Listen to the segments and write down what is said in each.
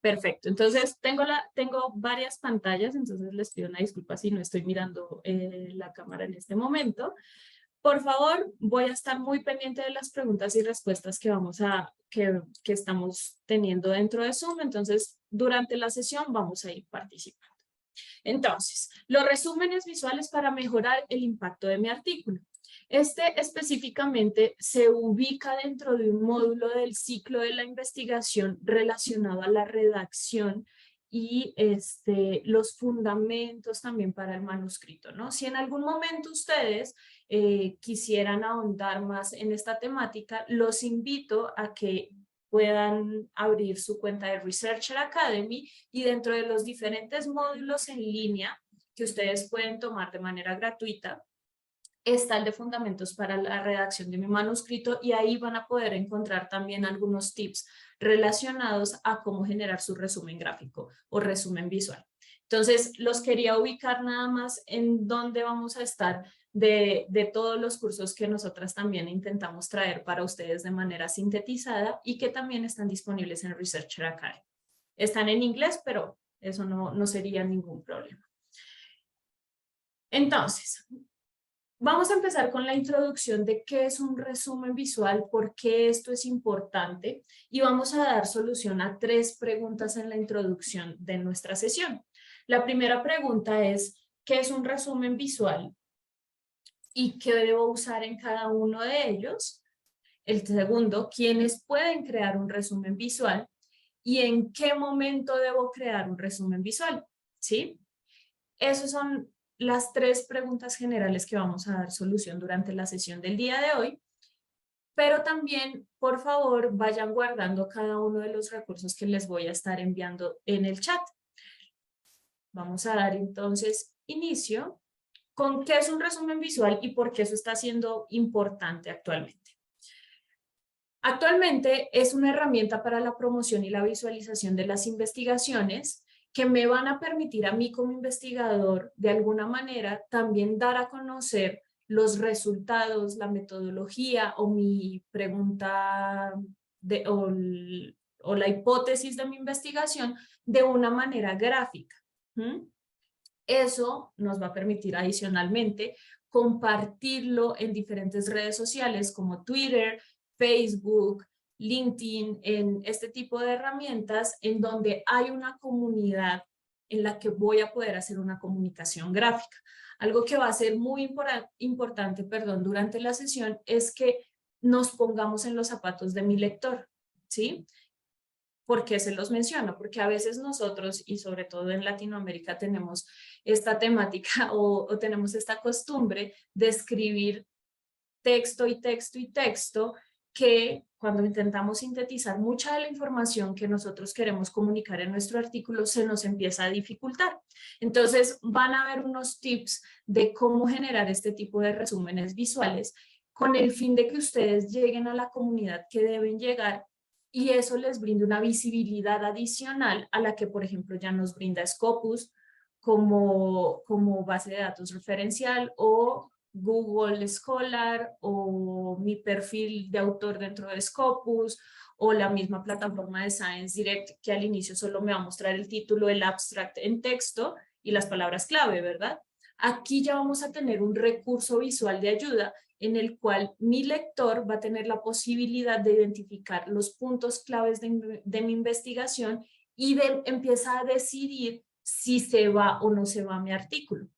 Perfecto, entonces tengo varias pantallas, entonces les pido una disculpa si no estoy mirando la cámara en este momento. Por favor, voy a estar muy pendiente de las preguntas y respuestas que estamos teniendo dentro de Zoom, entonces durante la sesión vamos a ir participando. Entonces, los resúmenes visuales para mejorar el impacto de mi artículo. Este específicamente se ubica dentro de un módulo del ciclo de la investigación relacionado a la redacción y los fundamentos también para el manuscrito, ¿no? Si en algún momento ustedes quisieran ahondar más en esta temática, los invito a que puedan abrir su cuenta de Researcher Academy y dentro de los diferentes módulos en línea que ustedes pueden tomar de manera gratuita, está el de fundamentos para la redacción de mi manuscrito y ahí van a poder encontrar también algunos tips relacionados a cómo generar su resumen gráfico o resumen visual. Entonces, los quería ubicar nada más en dónde vamos a estar de todos los cursos que nosotras también intentamos traer para ustedes de manera sintetizada y que también están disponibles en Researcher Academy. Están en inglés, pero eso no sería ningún problema. Entonces, vamos a empezar con la introducción de qué es un resumen visual, por qué esto es importante y vamos a dar solución a 3 preguntas en la introducción de nuestra sesión. La primera pregunta es, ¿qué es un resumen visual? ¿Y qué debo usar en cada uno de ellos? El segundo, ¿quiénes pueden crear un resumen visual? ¿Y en qué momento debo crear un resumen visual? ¿Sí? Esas son las 3 preguntas generales que vamos a dar solución durante la sesión del día de hoy, pero también, por favor, vayan guardando cada uno de los recursos que les voy a estar enviando en el chat. Vamos a dar entonces inicio con qué es un resumen visual y por qué eso está siendo importante actualmente. Actualmente es una herramienta para la promoción y la visualización de las investigaciones que me van a permitir a mí como investigador de alguna manera también dar a conocer los resultados, la metodología o mi pregunta o la hipótesis de mi investigación de una manera gráfica. Eso nos va a permitir adicionalmente compartirlo en diferentes redes sociales como Twitter, Facebook, LinkedIn, en este tipo de herramientas en donde hay una comunidad en la que voy a poder hacer una comunicación gráfica. Algo que va a ser muy importante, durante la sesión es que nos pongamos en los zapatos de mi lector, ¿sí? ¿Por qué se los menciono? Porque a veces nosotros, y sobre todo en Latinoamérica, tenemos esta temática o tenemos esta costumbre de escribir texto y texto y texto que cuando intentamos sintetizar mucha de la información que nosotros queremos comunicar en nuestro artículo se nos empieza a dificultar. Entonces van a haber unos tips de cómo generar este tipo de resúmenes visuales con el fin de que ustedes lleguen a la comunidad que deben llegar y eso les brinde una visibilidad adicional a la que, por ejemplo, ya nos brinda Scopus como base de datos referencial o Google Scholar o mi perfil de autor dentro de Scopus o la misma plataforma de Science Direct que al inicio solo me va a mostrar el título, el abstract en texto y las palabras clave, ¿verdad? Aquí ya vamos a tener un recurso visual de ayuda en el cual mi lector va a tener la posibilidad de identificar los puntos claves de mi investigación y empieza a decidir si se va o no se va mi artículo.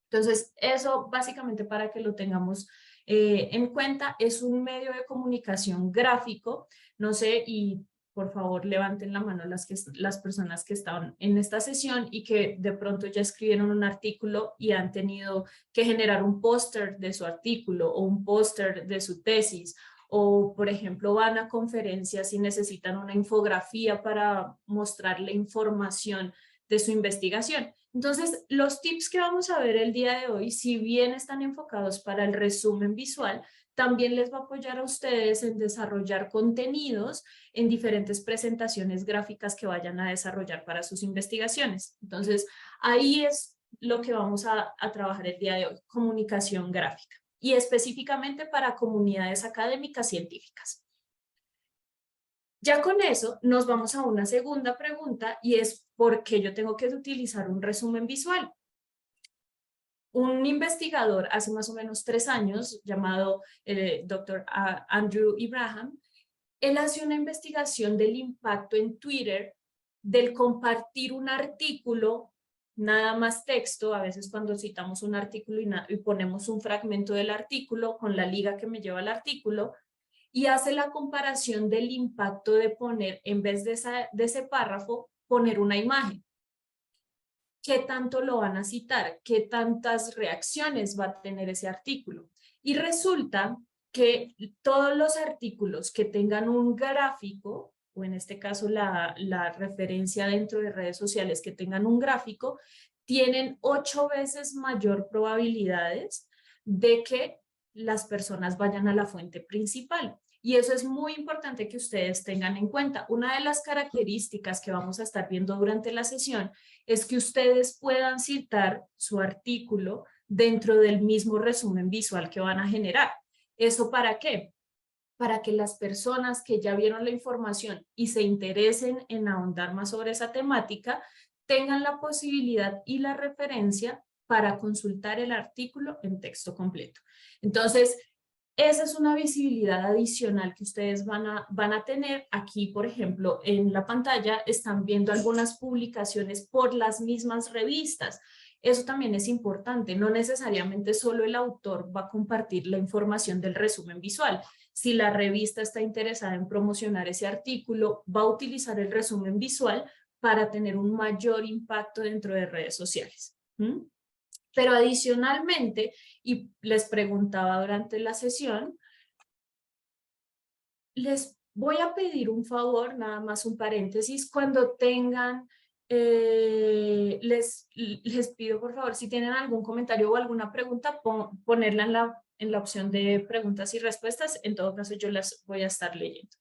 Entonces, eso básicamente para que lo tengamos en cuenta, es un medio de comunicación gráfico, no sé, y por favor levanten la mano las personas que estaban en esta sesión y que de pronto ya escribieron un artículo y han tenido que generar un póster de su artículo o un póster de su tesis o, por ejemplo, van a conferencias y necesitan una infografía para mostrarle información de su investigación. Entonces, los tips que vamos a ver el día de hoy, si bien están enfocados para el resumen visual, también les va a apoyar a ustedes en desarrollar contenidos en diferentes presentaciones gráficas que vayan a desarrollar para sus investigaciones. Entonces, ahí es lo que vamos a trabajar el día de hoy, comunicación gráfica, y específicamente para comunidades académicas científicas. Ya con eso nos vamos a una segunda pregunta y es ¿por qué yo tengo que utilizar un resumen visual? Un investigador hace más o menos 3 años llamado Dr. Andrew Abraham, él hace una investigación del impacto en Twitter del compartir un artículo, nada más texto, a veces cuando citamos un artículo y ponemos un fragmento del artículo con la liga que me lleva al artículo, y hace la comparación del impacto de poner, en vez de ese párrafo, poner una imagen. ¿Qué tanto lo van a citar? ¿Qué tantas reacciones va a tener ese artículo? Y resulta que todos los artículos que tengan un gráfico, o en este caso la referencia dentro de redes sociales que tengan un gráfico, tienen 8 veces mayor probabilidades de que las personas vayan a la fuente principal. Y eso es muy importante que ustedes tengan en cuenta. Una de las características que vamos a estar viendo durante la sesión es que ustedes puedan citar su artículo dentro del mismo resumen visual que van a generar. ¿Eso para qué? Para que las personas que ya vieron la información y se interesen en ahondar más sobre esa temática, tengan la posibilidad y la referencia para consultar el artículo en texto completo. Entonces, esa es una visibilidad adicional que ustedes van a tener. Aquí, por ejemplo, en la pantalla están viendo algunas publicaciones por las mismas revistas. Eso también es importante. No necesariamente solo el autor va a compartir la información del resumen visual. Si la revista está interesada en promocionar ese artículo, va a utilizar el resumen visual para tener un mayor impacto dentro de redes sociales. Pero adicionalmente, y les preguntaba durante la sesión, les voy a pedir un favor, nada más un paréntesis, cuando tengan, les pido por favor, si tienen algún comentario o alguna pregunta, ponerla en la opción de preguntas y respuestas, en todo caso yo las voy a estar leyendo.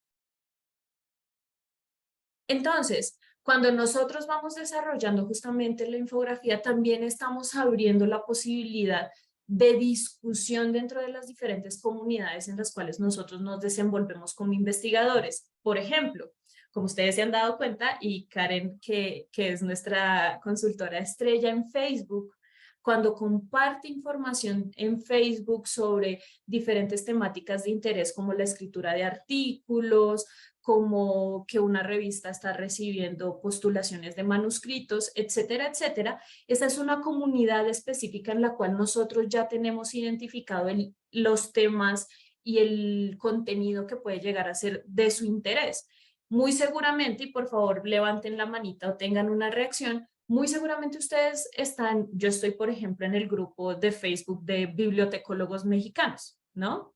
Entonces, cuando nosotros vamos desarrollando justamente la infografía, también estamos abriendo la posibilidad de discusión dentro de las diferentes comunidades en las cuales nosotros nos desenvolvemos como investigadores. Por ejemplo, como ustedes se han dado cuenta, y Karen, que es nuestra consultora estrella en Facebook, cuando comparte información en Facebook sobre diferentes temáticas de interés como la escritura de artículos, como que una revista está recibiendo postulaciones de manuscritos, etcétera, etcétera. Esa es una comunidad específica en la cual nosotros ya tenemos identificado los temas y el contenido que puede llegar a ser de su interés. Muy seguramente, y por favor levanten la manita o tengan una reacción, muy seguramente ustedes están, yo estoy por ejemplo en el grupo de Facebook de bibliotecólogos mexicanos, ¿no?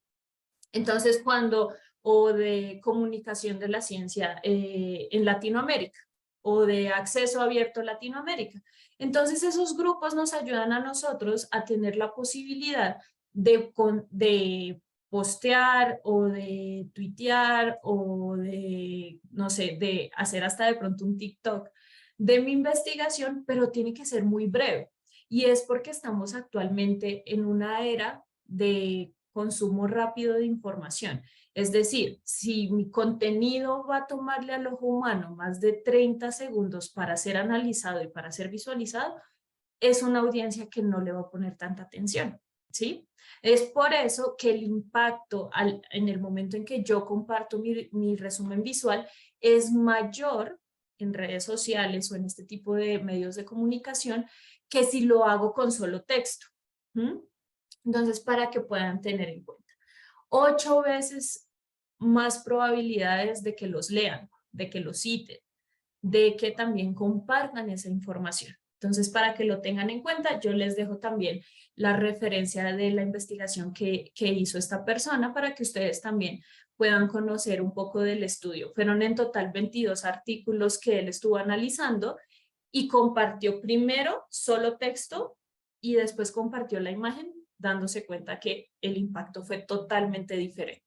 Entonces o de comunicación de la ciencia en Latinoamérica, o de acceso abierto a Latinoamérica. Entonces esos grupos nos ayudan a nosotros a tener la posibilidad de postear o de tuitear o de, no sé, de hacer hasta de pronto un TikTok de mi investigación, pero tiene que ser muy breve. Y es porque estamos actualmente en una era de consumo rápido de información. Es decir, si mi contenido va a tomarle al ojo humano más de 30 segundos para ser analizado y para ser visualizado, es una audiencia que no le va a poner tanta atención, ¿sí? Es por eso que el impacto en el momento en que yo comparto mi resumen visual es mayor en redes sociales o en este tipo de medios de comunicación que si lo hago con solo texto. Entonces, para que puedan tener en cuenta. 8 veces más probabilidades de que los lean, de que los citen, de que también compartan esa información. Entonces, para que lo tengan en cuenta, yo les dejo también la referencia de la investigación que hizo esta persona para que ustedes también puedan conocer un poco del estudio. Fueron en total 22 artículos que él estuvo analizando y compartió primero solo texto y después compartió la imagen, dándose cuenta que el impacto fue totalmente diferente.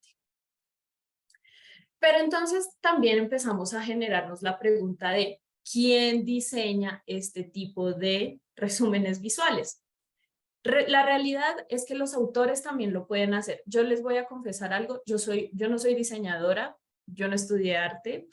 Pero entonces también empezamos a generarnos la pregunta de ¿quién diseña este tipo de resúmenes visuales? La realidad es que los autores también lo pueden hacer. Yo les voy a confesar algo, yo no soy diseñadora, yo no estudié arte,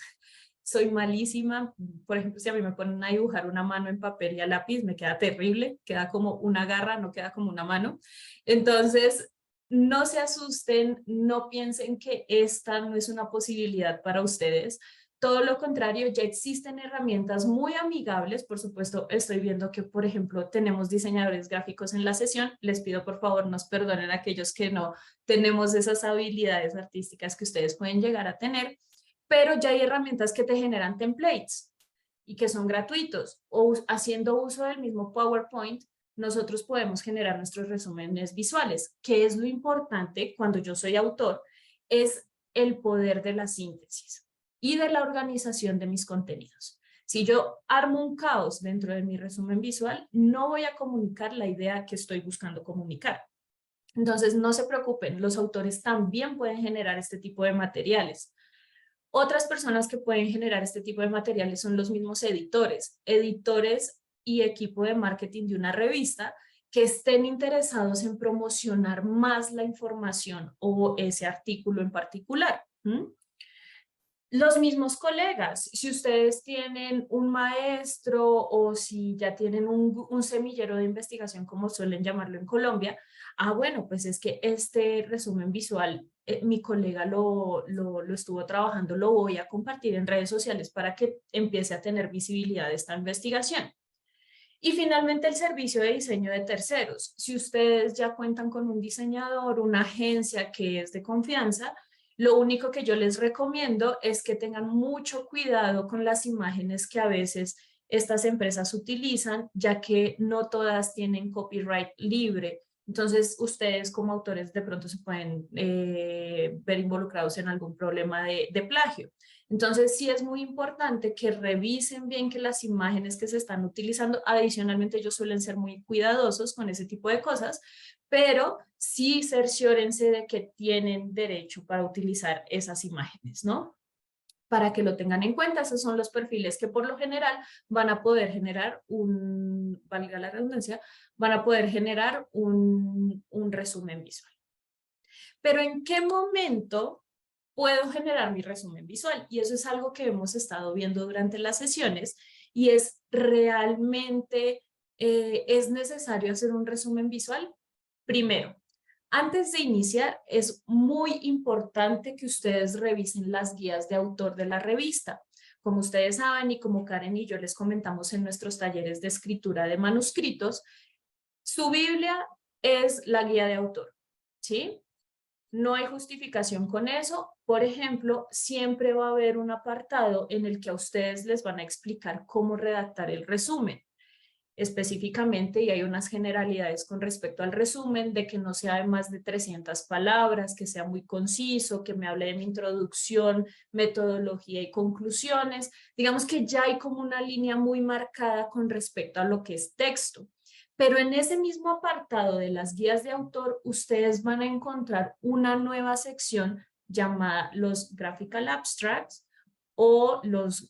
soy malísima. Por ejemplo, si a mí me ponen a dibujar una mano en papel y a lápiz, me queda terrible, queda como una garra, no queda como una mano. Entonces, no se asusten, no piensen que esta no es una posibilidad para ustedes. Todo lo contrario, ya existen herramientas muy amigables. Por supuesto, estoy viendo que, por ejemplo, tenemos diseñadores gráficos en la sesión. Les pido, por favor, nos perdonen a aquellos que no tenemos esas habilidades artísticas que ustedes pueden llegar a tener, pero ya hay herramientas que te generan templates y que son gratuitos. O haciendo uso del mismo PowerPoint, nosotros podemos generar nuestros resúmenes visuales. ¿Qué es lo importante cuando yo soy autor? Es el poder de la síntesis y de la organización de mis contenidos. Si yo armo un caos dentro de mi resumen visual, no voy a comunicar la idea que estoy buscando comunicar. Entonces, no se preocupen, los autores también pueden generar este tipo de materiales. Otras personas que pueden generar este tipo de materiales son los mismos editores y equipo de marketing de una revista que estén interesados en promocionar más la información o ese artículo en particular. Los mismos colegas, si ustedes tienen un maestro o si ya tienen un semillero de investigación, como suelen llamarlo en Colombia, bueno, pues es que este resumen visual, mi colega lo estuvo trabajando, lo voy a compartir en redes sociales para que empiece a tener visibilidad esta investigación. Y finalmente el servicio de diseño de terceros. Si ustedes ya cuentan con un diseñador, una agencia que es de confianza, lo único que yo les recomiendo es que tengan mucho cuidado con las imágenes que a veces estas empresas utilizan, ya que no todas tienen copyright libre. Entonces, ustedes como autores de pronto se pueden ver involucrados en algún problema de plagio. Entonces, sí es muy importante que revisen bien que las imágenes que se están utilizando, adicionalmente ellos suelen ser muy cuidadosos con ese tipo de cosas, pero sí cerciórense de que tienen derecho para utilizar esas imágenes, ¿no? Para que lo tengan en cuenta, esos son los perfiles que por lo general van a poder generar valga la redundancia, van a poder generar un resumen visual. Pero ¿en qué momento puedo generar mi resumen visual? Y eso es algo que hemos estado viendo durante las sesiones y es realmente, ¿es necesario hacer un resumen visual? Primero, antes de iniciar, es muy importante que ustedes revisen las guías de autor de la revista. Como ustedes saben y como Karen y yo les comentamos en nuestros talleres de escritura de manuscritos, su Biblia es la guía de autor, ¿sí? No hay justificación con eso. Por ejemplo, siempre va a haber un apartado en el que a ustedes les van a explicar cómo redactar el resumen específicamente, y hay unas generalidades con respecto al resumen, de que no sea de más de 300 palabras, que sea muy conciso, que me hable de mi introducción, metodología y conclusiones. Digamos que ya hay como una línea muy marcada con respecto a lo que es texto. Pero en ese mismo apartado de las guías de autor, ustedes van a encontrar una nueva sección llamada los Graphical Abstracts o los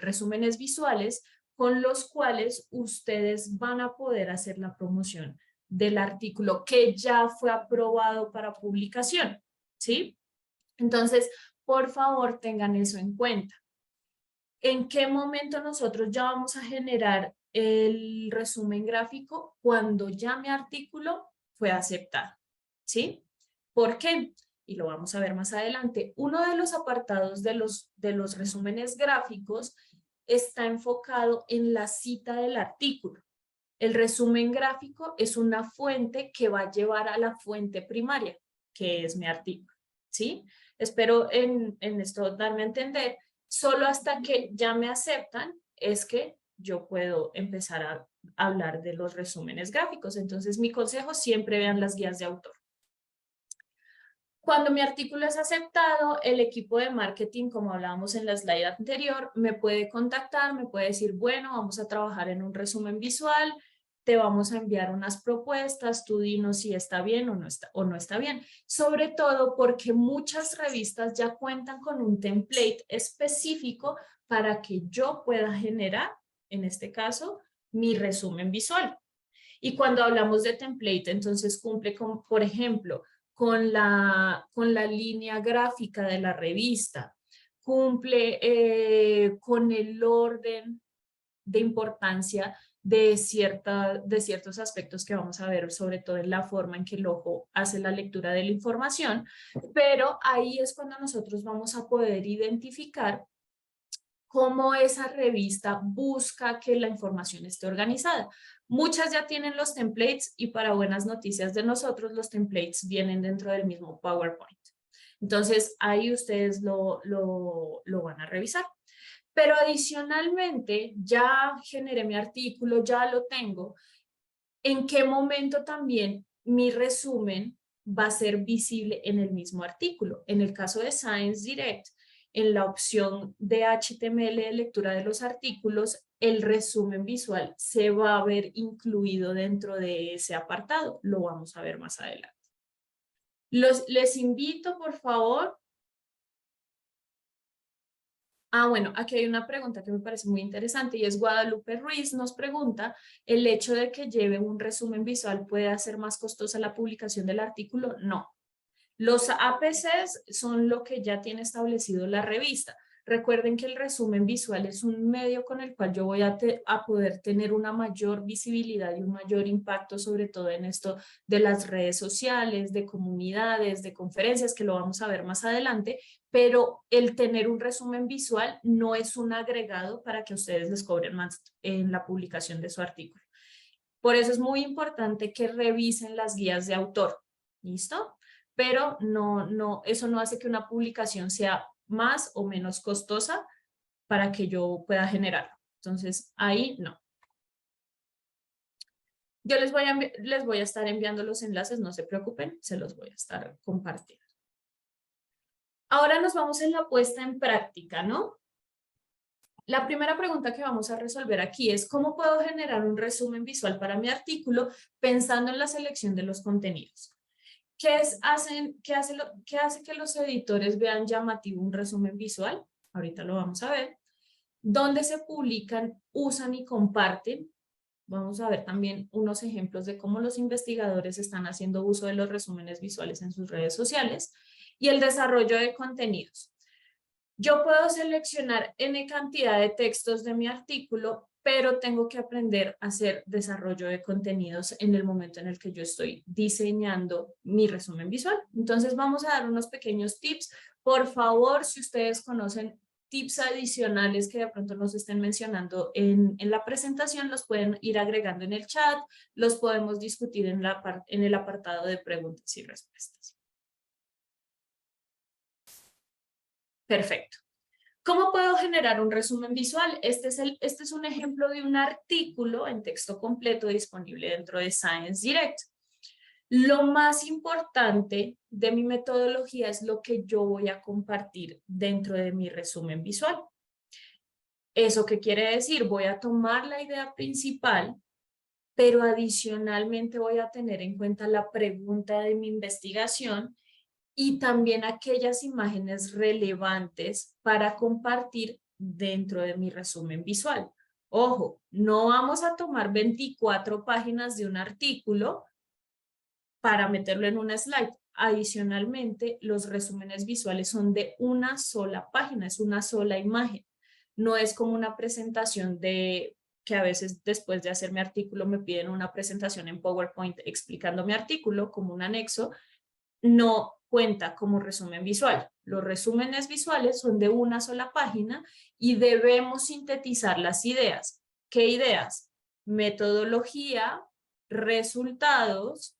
resúmenes visuales, con los cuales ustedes van a poder hacer la promoción del artículo que ya fue aprobado para publicación, ¿sí? Entonces, por favor, tengan eso en cuenta. ¿En qué momento nosotros ya vamos a generar el resumen gráfico? Cuando ya mi artículo fue aceptado, ¿sí? ¿Por qué? Y lo vamos a ver más adelante. Uno de los apartados de los resúmenes gráficos está enfocado en la cita del artículo. El resumen gráfico es una fuente que va a llevar a la fuente primaria, que es mi artículo, ¿sí? Espero en esto darme a entender. Solo hasta que ya me aceptan es que yo puedo empezar a hablar de los resúmenes gráficos. Entonces, mi consejo, siempre vean las guías de autor. Cuando mi artículo es aceptado, el equipo de marketing, como hablábamos en la slide anterior, me puede contactar, me puede decir, bueno, vamos a trabajar en un resumen visual, te vamos a enviar unas propuestas, tú dinos si está bien o no está bien. Sobre todo porque muchas revistas ya cuentan con un template específico para que yo pueda generar, en este caso, mi resumen visual. Y cuando hablamos de template, entonces cumple con, por ejemplo, con la línea gráfica de la revista, cumple con el orden de importancia de ciertos aspectos que vamos a ver, sobre todo en la forma en que el ojo hace la lectura de la información, pero ahí es cuando nosotros vamos a poder identificar cómo esa revista busca que la información esté organizada. Muchas ya tienen los templates y para buenas noticias de nosotros, los templates vienen dentro del mismo PowerPoint. Entonces, ahí ustedes lo van a revisar. Pero adicionalmente, ya generé mi artículo, ya lo tengo. ¿En qué momento también mi resumen va a ser visible en el mismo artículo? En el caso de Science Direct, en la opción de HTML de lectura de los artículos, el resumen visual se va a ver incluido dentro de ese apartado. Lo vamos a ver más adelante. Les invito, por favor. Bueno, aquí hay una pregunta que me parece muy interesante y es Guadalupe Ruiz nos pregunta, ¿el hecho de que lleve un resumen visual puede hacer más costosa la publicación del artículo? No. Los APCs son lo que ya tiene establecido la revista. Recuerden que el resumen visual es un medio con el cual yo voy a poder tener una mayor visibilidad y un mayor impacto, sobre todo en esto de las redes sociales, de comunidades, de conferencias, que lo vamos a ver más adelante, pero el tener un resumen visual no es un agregado para que ustedes les cobren más en la publicación de su artículo. Por eso es muy importante que revisen las guías de autor. ¿Listo? Pero eso no hace que una publicación sea más o menos costosa para que yo pueda generarlo. Entonces, ahí no. Yo les voy a estar enviando los enlaces, no se preocupen, se los voy a estar compartiendo. Ahora nos vamos en la puesta en práctica, ¿no? La primera pregunta que vamos a resolver aquí es ¿cómo puedo generar un resumen visual para mi artículo pensando en la selección de los contenidos? ¿Qué hace que los editores vean llamativo un resumen visual? Ahorita lo vamos a ver. ¿Dónde se publican, usan y comparten? Vamos a ver también unos ejemplos de cómo los investigadores están haciendo uso de los resúmenes visuales en sus redes sociales. Y el desarrollo de contenidos. Yo puedo seleccionar N cantidad de textos de mi artículo, pero tengo que aprender a hacer desarrollo de contenidos en el momento en el que yo estoy diseñando mi resumen visual. Entonces vamos a dar unos pequeños tips. Por favor, si ustedes conocen tips adicionales que de pronto nos estén mencionando en la presentación, los pueden ir agregando en el chat, los podemos discutir en el apartado de preguntas y respuestas. Perfecto. ¿Cómo puedo generar un resumen visual? Este es un ejemplo de un artículo en texto completo disponible dentro de Science Direct. Lo más importante de mi metodología es lo que yo voy a compartir dentro de mi resumen visual. ¿Eso qué quiere decir? Voy a tomar la idea principal, pero adicionalmente voy a tener en cuenta la pregunta de mi investigación y también aquellas imágenes relevantes para compartir dentro de mi resumen visual. Ojo, no vamos a tomar 24 páginas de un artículo para meterlo en una slide. Adicionalmente, los resúmenes visuales son de una sola página, es una sola imagen. No es como una presentación que a veces después de hacer mi artículo me piden una presentación en PowerPoint explicando mi artículo como un anexo. No cuenta como resumen visual. Los resúmenes visuales son de una sola página y debemos sintetizar las ideas. ¿Qué ideas? Metodología, resultados,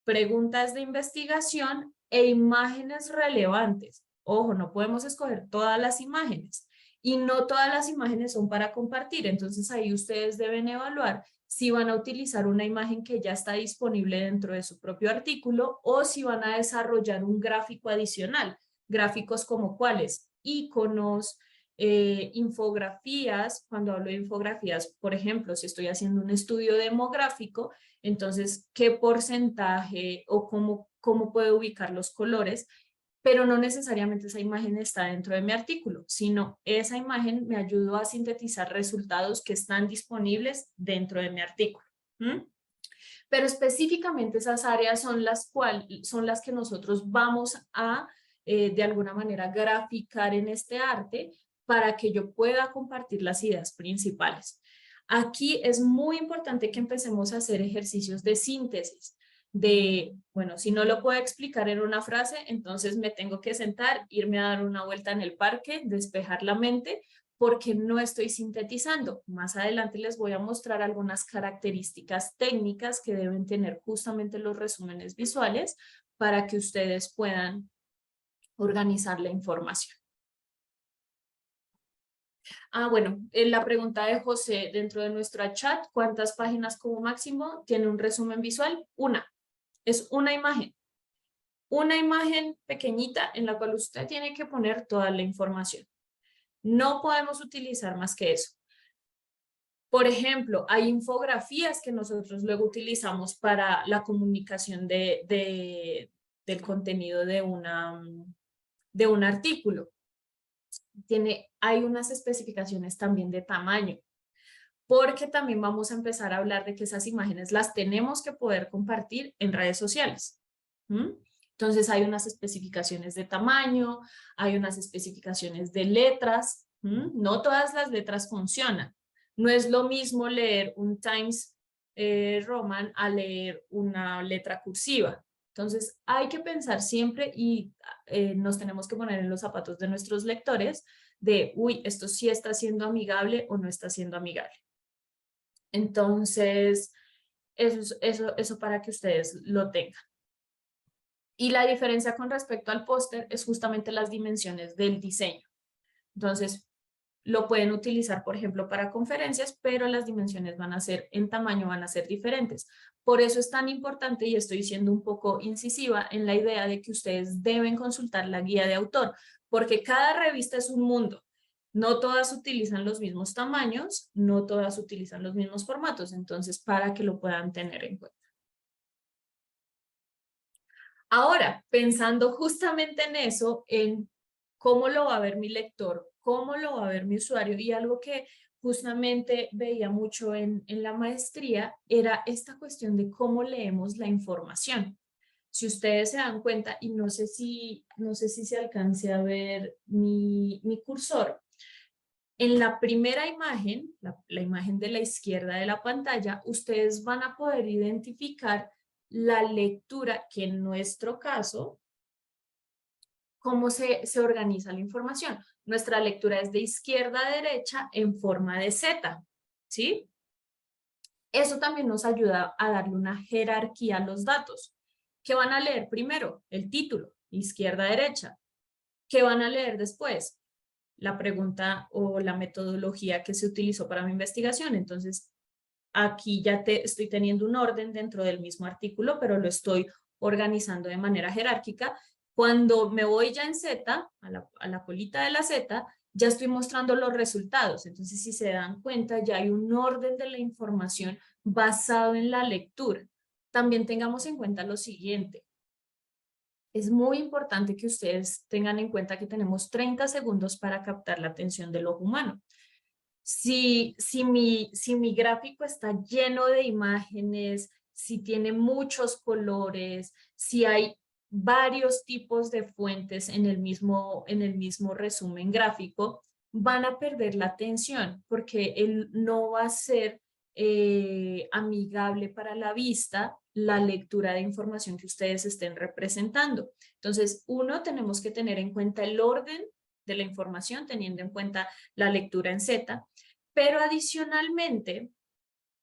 preguntas de investigación e imágenes relevantes. Ojo, no podemos escoger todas las imágenes y no todas las imágenes son para compartir. Entonces ahí ustedes deben evaluar si van a utilizar una imagen que ya está disponible dentro de su propio artículo o si van a desarrollar un gráfico adicional. Gráficos como cuáles, iconos, infografías. Cuando hablo de infografías, por ejemplo, si estoy haciendo un estudio demográfico, entonces, ¿qué porcentaje o cómo puedo ubicar los colores? Pero no necesariamente esa imagen está dentro de mi artículo, sino esa imagen me ayudó a sintetizar resultados que están disponibles dentro de mi artículo. Pero específicamente esas áreas son las que nosotros vamos a de alguna manera graficar en este arte para que yo pueda compartir las ideas principales. Aquí es muy importante que empecemos a hacer ejercicios de síntesis, de, bueno, si no lo puedo explicar en una frase, entonces me tengo que sentar, irme a dar una vuelta en el parque, despejar la mente, porque no estoy sintetizando. Más adelante les voy a mostrar algunas características técnicas que deben tener justamente los resúmenes visuales para que ustedes puedan organizar la información. Bueno, la pregunta de José dentro de nuestro chat, ¿cuántas páginas como máximo tiene un resumen visual? Una, es una imagen pequeñita en la cual usted tiene que poner toda la información. No podemos utilizar más que eso. Por ejemplo, hay infografías que nosotros luego utilizamos para la comunicación del contenido de un artículo. Hay unas especificaciones también de tamaño, porque también vamos a empezar a hablar de que esas imágenes las tenemos que poder compartir en redes sociales. Entonces hay unas especificaciones de tamaño, hay unas especificaciones de letras. No todas las letras funcionan. No es lo mismo leer un Times Roman a leer una letra cursiva. Entonces hay que pensar siempre y nos tenemos que poner en los zapatos de nuestros lectores de, uy, esto sí está siendo amigable o no está siendo amigable. Entonces, eso para que ustedes lo tengan. Y la diferencia con respecto al póster es justamente las dimensiones del diseño. Entonces, lo pueden utilizar, por ejemplo, para conferencias, pero las dimensiones van a ser en tamaño, van a ser diferentes. Por eso es tan importante, y estoy siendo un poco incisiva en la idea de que ustedes deben consultar la guía de autor, porque cada revista es un mundo. No todas utilizan los mismos tamaños, no todas utilizan los mismos formatos, entonces para que lo puedan tener en cuenta. Ahora, pensando justamente en eso, en cómo lo va a ver mi lector, cómo lo va a ver mi usuario, y algo que justamente veía mucho en la maestría era esta cuestión de cómo leemos la información. Si ustedes se dan cuenta, y no sé si se alcance a ver mi cursor, en la primera imagen, la imagen de la izquierda de la pantalla, ustedes van a poder identificar la lectura, que en nuestro caso, cómo se organiza la información. Nuestra lectura es de izquierda a derecha en forma de Z, ¿sí? Eso también nos ayuda a darle una jerarquía a los datos. ¿Qué van a leer primero? El título, izquierda a derecha. ¿Qué van a leer después? La pregunta o la metodología que se utilizó para mi investigación. Entonces, aquí ya estoy teniendo un orden dentro del mismo artículo, pero lo estoy organizando de manera jerárquica. Cuando me voy ya en Z, a la colita de la Z, ya estoy mostrando los resultados. Entonces, si se dan cuenta, ya hay un orden de la información basado en la lectura. También tengamos en cuenta lo siguiente. Es muy importante que ustedes tengan en cuenta que tenemos 30 segundos para captar la atención del ojo humano. Si mi gráfico está lleno de imágenes, si tiene muchos colores, si hay varios tipos de fuentes en el mismo resumen gráfico, van a perder la atención porque él no va a ser amigable para la vista la lectura de información que ustedes estén representando. Entonces, tenemos que tener en cuenta el orden de la información, teniendo en cuenta la lectura en Z, pero adicionalmente,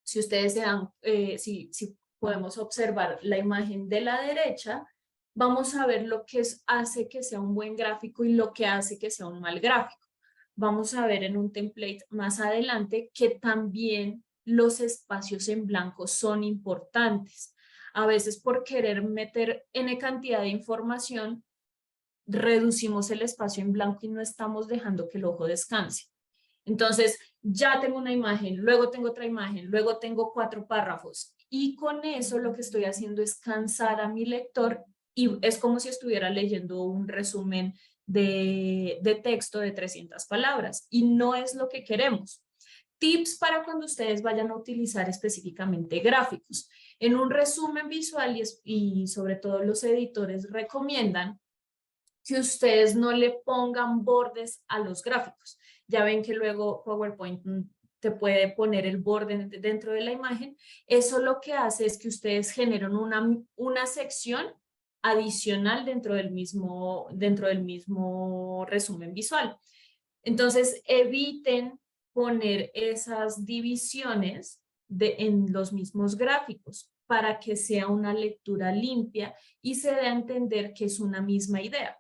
si ustedes se dan, si podemos observar la imagen de la derecha, vamos a ver lo que hace que sea un buen gráfico y lo que hace que sea un mal gráfico. Vamos a ver en un template más adelante que también los espacios en blanco son importantes. A veces por querer meter N cantidad de información, reducimos el espacio en blanco y no estamos dejando que el ojo descanse. Entonces, ya tengo una imagen, luego tengo otra imagen, luego tengo 4 párrafos y con eso lo que estoy haciendo es cansar a mi lector y es como si estuviera leyendo un resumen de texto de 300 palabras y no es lo que queremos. Tips para cuando ustedes vayan a utilizar específicamente gráficos. En un resumen visual y sobre todo los editores recomiendan que ustedes no le pongan bordes a los gráficos. Ya ven que luego PowerPoint te puede poner el borde dentro de la imagen. Eso lo que hace es que ustedes generen una sección adicional dentro del mismo resumen visual. Entonces, eviten poner esas divisiones en los mismos gráficos para que sea una lectura limpia y se dé a entender que es una misma idea.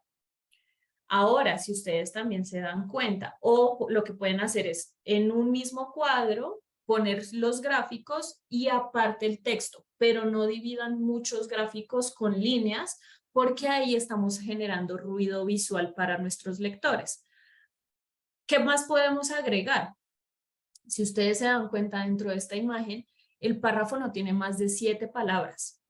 Ahora, si ustedes también se dan cuenta, o lo que pueden hacer es en un mismo cuadro poner los gráficos y aparte el texto, pero no dividan muchos gráficos con líneas porque ahí estamos generando ruido visual para nuestros lectores. ¿Qué más podemos agregar? Si ustedes se dan cuenta dentro de esta imagen, el párrafo no tiene más de 7 palabras.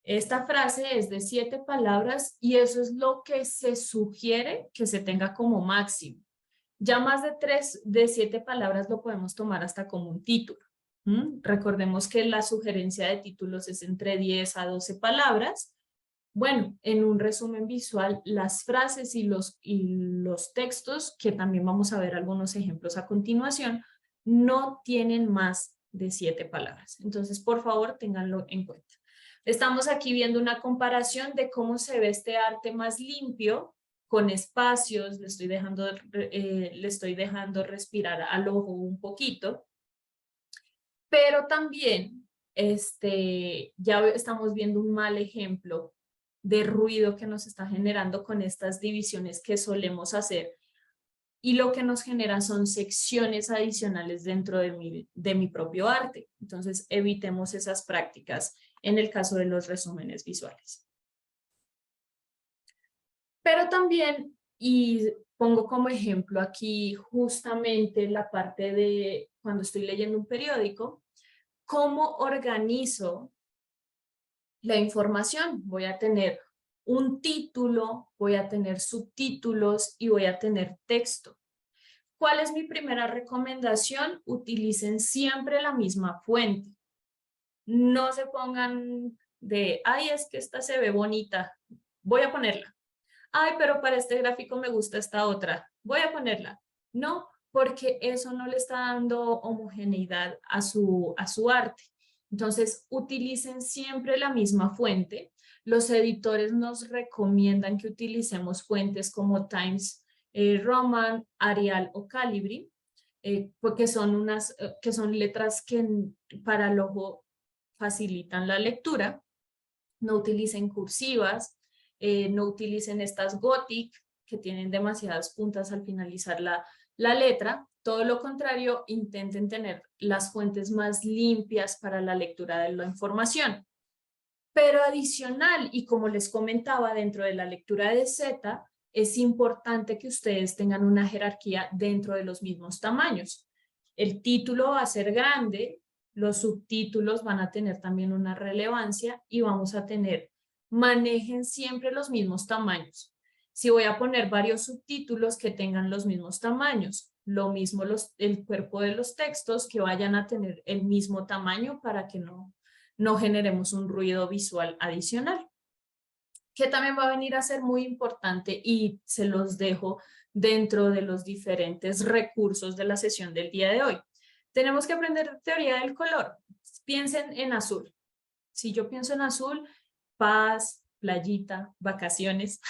Esta frase es de 7 palabras y eso es lo que se sugiere que se tenga como máximo. Ya más de 7 palabras lo podemos tomar hasta como un título. Recordemos que la sugerencia de títulos es entre 10 a 12 palabras. Bueno, en un resumen visual, las frases y los textos, que también vamos a ver algunos ejemplos a continuación, no tienen más de 7 palabras. Entonces, por favor, ténganlo en cuenta. Estamos aquí viendo una comparación de cómo se ve este arte más limpio, con espacios, le estoy dejando respirar al ojo un poquito, pero también ya estamos viendo un mal ejemplo de ruido que nos está generando con estas divisiones que solemos hacer y lo que nos genera son secciones adicionales dentro de mi propio arte. Entonces evitemos esas prácticas en el caso de los resúmenes visuales. Pero también, y pongo como ejemplo aquí justamente la parte de cuando estoy leyendo un periódico, ¿cómo organizo la información? Voy a tener un título, voy a tener subtítulos y voy a tener texto. ¿Cuál es mi primera recomendación? Utilicen siempre la misma fuente. No se pongan de, ay, es que esta se ve bonita, voy a ponerla. Ay, pero para este gráfico me gusta esta otra, voy a ponerla. No, porque eso no le está dando homogeneidad a su arte. Entonces, utilicen siempre la misma fuente. Los editores nos recomiendan que utilicemos fuentes como Times Roman, Arial o Calibri, porque que son letras que para el ojo facilitan la lectura. No utilicen cursivas, no utilicen estas Gothic que tienen demasiadas puntas al finalizar la letra. Todo lo contrario, intenten tener las fuentes más limpias para la lectura de la información. Pero adicional, y como les comentaba, dentro de la lectura de Z, es importante que ustedes tengan una jerarquía dentro de los mismos tamaños. El título va a ser grande, los subtítulos van a tener también una relevancia y vamos a tener, manejen siempre los mismos tamaños. Si voy a poner varios subtítulos que tengan los mismos tamaños, lo mismo el cuerpo de los textos que vayan a tener el mismo tamaño para que no generemos un ruido visual adicional, que también va a venir a ser muy importante y se los dejo dentro de los diferentes recursos de la sesión del día de hoy. Tenemos que aprender teoría del color. Piensen en azul. Si yo pienso en azul, paz, playita, vacaciones.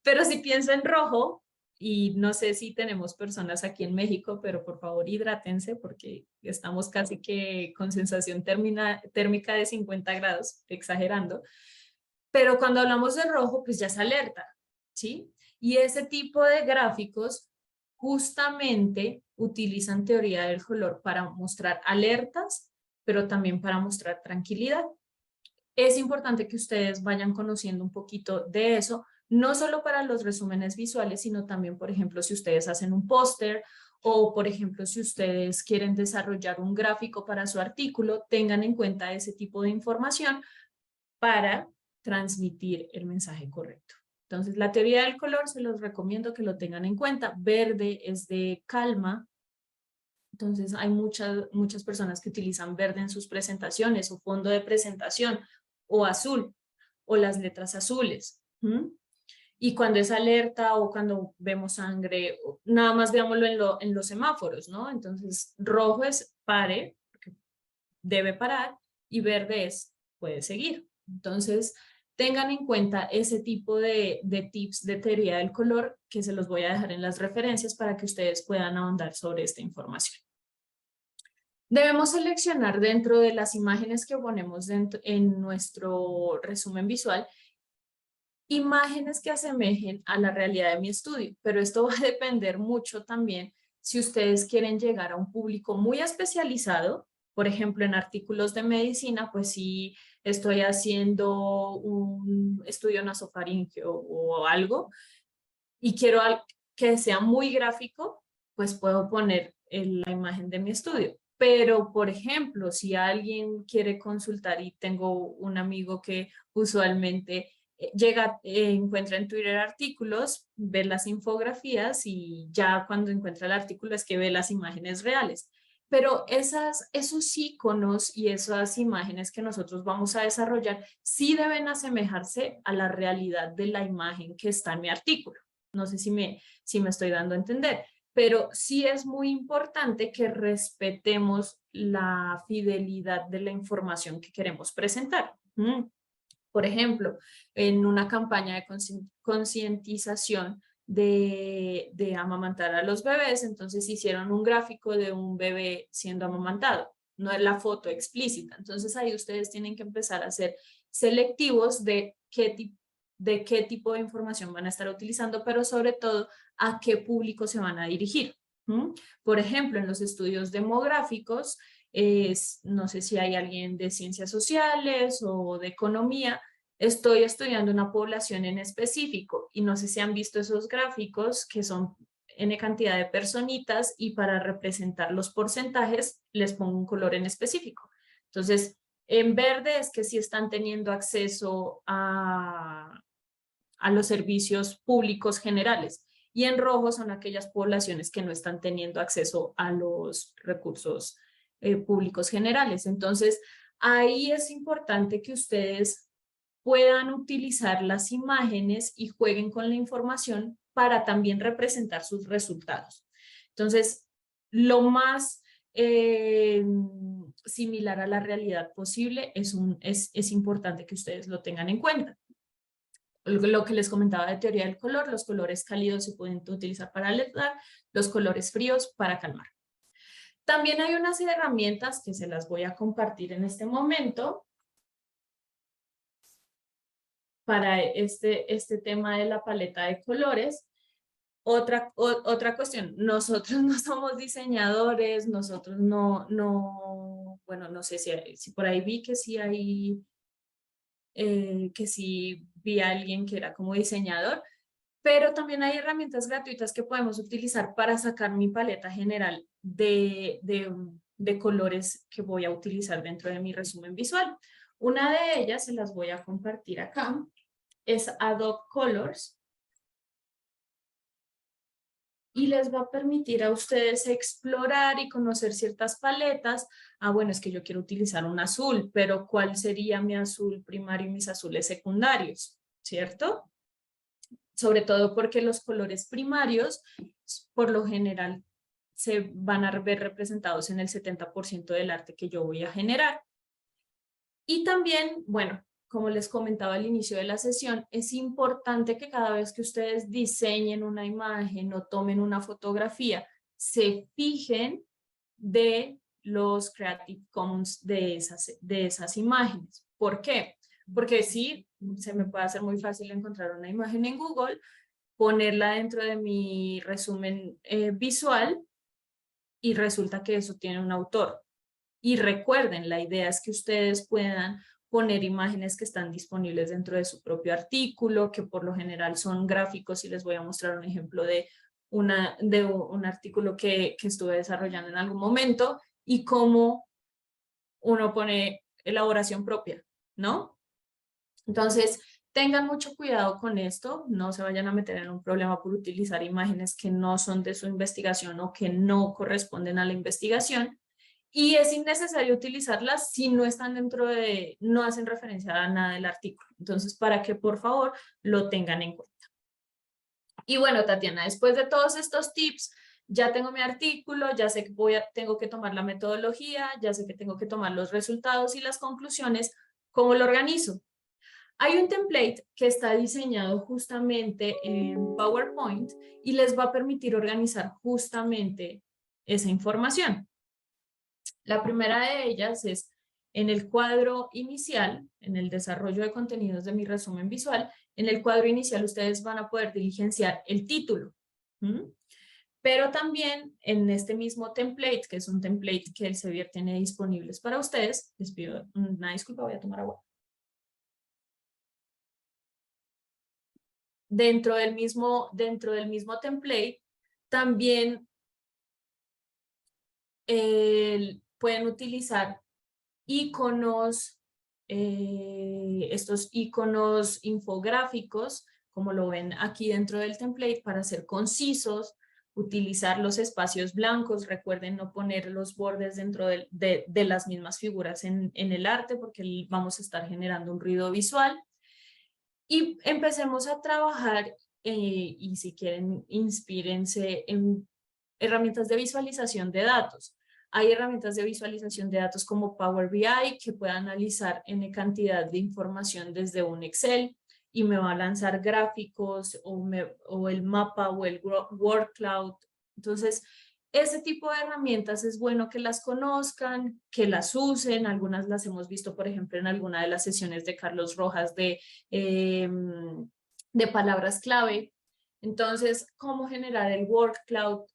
Pero si pienso en rojo, y no sé si tenemos personas aquí en México, pero por favor hidrátense porque estamos casi que con sensación térmica de 50 grados, exagerando. Pero cuando hablamos de rojo, pues ya es alerta, ¿sí? Y ese tipo de gráficos justamente utilizan teoría del color para mostrar alertas, pero también para mostrar tranquilidad. Es importante que ustedes vayan conociendo un poquito de eso, no solo para los resúmenes visuales, sino también, por ejemplo, si ustedes hacen un póster o, por ejemplo, si ustedes quieren desarrollar un gráfico para su artículo, tengan en cuenta ese tipo de información para transmitir el mensaje correcto. Entonces, la teoría del color se los recomiendo que lo tengan en cuenta. Verde es de calma. Entonces, hay muchas personas que utilizan verde en sus presentaciones o fondo de presentación, o azul, o las letras azules. Y cuando es alerta o cuando vemos sangre, nada más veámoslo en los semáforos, ¿no? Entonces, rojo es pare, porque debe parar, y verde es puede seguir. Entonces, tengan en cuenta ese tipo de tips de teoría del color que se los voy a dejar en las referencias para que ustedes puedan ahondar sobre esta información. Debemos seleccionar dentro de las imágenes que ponemos en nuestro resumen visual imágenes que asemejen a la realidad de mi estudio, pero esto va a depender mucho también si ustedes quieren llegar a un público muy especializado, por ejemplo, en artículos de medicina, pues si estoy haciendo un estudio nasofaríngeo o algo y quiero que sea muy gráfico, pues puedo poner la imagen de mi estudio. Pero, por ejemplo, si alguien quiere consultar y tengo un amigo que usualmente encuentra en Twitter artículos, ve las infografías y ya cuando encuentra el artículo es que ve las imágenes reales. Pero esos iconos y esas imágenes que nosotros vamos a desarrollar sí deben asemejarse a la realidad de la imagen que está en mi artículo. No sé si me estoy dando a entender, pero sí es muy importante que respetemos la fidelidad de la información que queremos presentar. Por ejemplo, en una campaña de concientización de amamantar a los bebés, entonces hicieron un gráfico de un bebé siendo amamantado, no es la foto explícita. Entonces ahí ustedes tienen que empezar a ser selectivos de qué tipo de información van a estar utilizando, pero sobre todo a qué público se van a dirigir. Por ejemplo, en los estudios demográficos, no sé si hay alguien de ciencias sociales o de economía, estoy estudiando una población en específico y no sé si han visto esos gráficos que son N cantidad de personitas y para representar los porcentajes les pongo un color en específico. Entonces, en verde es que sí están teniendo acceso a los servicios públicos generales y en rojo son aquellas poblaciones que no están teniendo acceso a los recursos públicos generales. Entonces, ahí es importante que ustedes puedan utilizar las imágenes y jueguen con la información para también representar sus resultados. Entonces, lo más similar a la realidad posible es importante que ustedes lo tengan en cuenta. Lo que les comentaba de teoría del color, los colores cálidos se pueden utilizar para alertar, los colores fríos para calmar. También hay unas herramientas que se las voy a compartir en este momento para este tema de la paleta de colores. Otra cuestión, nosotros no somos diseñadores, nosotros bueno, no sé si por ahí vi que sí hay, que sí vi a alguien que era como diseñador, pero también hay herramientas gratuitas que podemos utilizar para sacar mi paleta general de colores que voy a utilizar dentro de mi resumen visual. Una de ellas se las voy a compartir acá, es Adobe Colors y les va a permitir a ustedes explorar y conocer ciertas paletas. Ah, bueno, es que yo quiero utilizar un azul, pero ¿cuál sería mi azul primario y mis azules secundarios? ¿Cierto? Sobre todo porque los colores primarios, por lo general, se van a ver representados en el 70% del arte que yo voy a generar. Y también, bueno, como les comentaba al inicio de la sesión, es importante que cada vez que ustedes diseñen una imagen o tomen una fotografía, se fijen de los Creative Commons de esas imágenes. ¿Por qué? Porque sí, se me puede hacer muy fácil encontrar una imagen en Google, ponerla dentro de mi resumen visual y resulta que eso tiene un autor. Y recuerden, la idea es que ustedes puedan poner imágenes que están disponibles dentro de su propio artículo, que por lo general son gráficos y les voy a mostrar un ejemplo de un artículo que estuve desarrollando en algún momento y cómo uno pone elaboración propia, ¿no? Entonces, tengan mucho cuidado con esto, no se vayan a meter en un problema por utilizar imágenes que no son de su investigación o que no corresponden a la investigación. Y es innecesario utilizarlas si no están no hacen referencia a nada del artículo. Entonces, para que por favor lo tengan en cuenta. Y bueno, Tatiana, después de todos estos tips, ya tengo mi artículo, ya sé que tengo que tomar la metodología, ya sé que tengo que tomar los resultados y las conclusiones. ¿Cómo lo organizo? Hay un template que está diseñado justamente en PowerPoint y les va a permitir organizar justamente esa información. La primera de ellas es en el cuadro inicial, en el desarrollo de contenidos de mi resumen visual. En el cuadro inicial ustedes van a poder diligenciar el título. Pero también en este mismo template, que es un template que el Sevier tiene disponibles para ustedes, les pido una disculpa, voy a tomar agua. Dentro del mismo template, también pueden utilizar iconos, estos iconos infográficos, como lo ven aquí dentro del template, para ser concisos, utilizar los espacios blancos. Recuerden no poner los bordes dentro de las mismas figuras en el arte, porque vamos a estar generando un ruido visual. Y empecemos a trabajar, y si quieren, inspírense en herramientas de visualización de datos. Hay herramientas de visualización de datos como Power BI que puede analizar N cantidad de información desde un Excel y me va a lanzar gráficos o el mapa o el word cloud. Entonces, ese tipo de herramientas es bueno que las conozcan, que las usen. Algunas las hemos visto, por ejemplo, en alguna de las sesiones de Carlos Rojas de palabras clave. Entonces, cómo generar el word cloud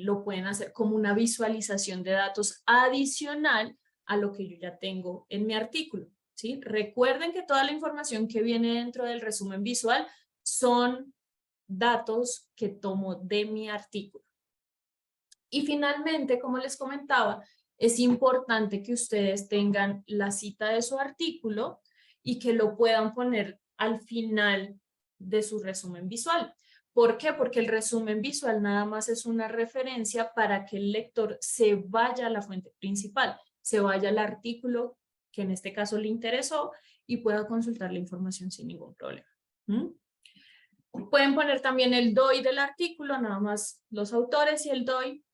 lo pueden hacer como una visualización de datos adicional a lo que yo ya tengo en mi artículo, ¿sí? Recuerden que toda la información que viene dentro del resumen visual son datos que tomo de mi artículo. Y finalmente, como les comentaba, es importante que ustedes tengan la cita de su artículo y que lo puedan poner al final de su resumen visual. ¿Por qué? Porque el resumen visual nada más es una referencia para que el lector se vaya a la fuente principal, se vaya al artículo que en este caso le interesó y pueda consultar la información sin ningún problema. Pueden poner también el DOI del artículo, nada más los autores y el DOI.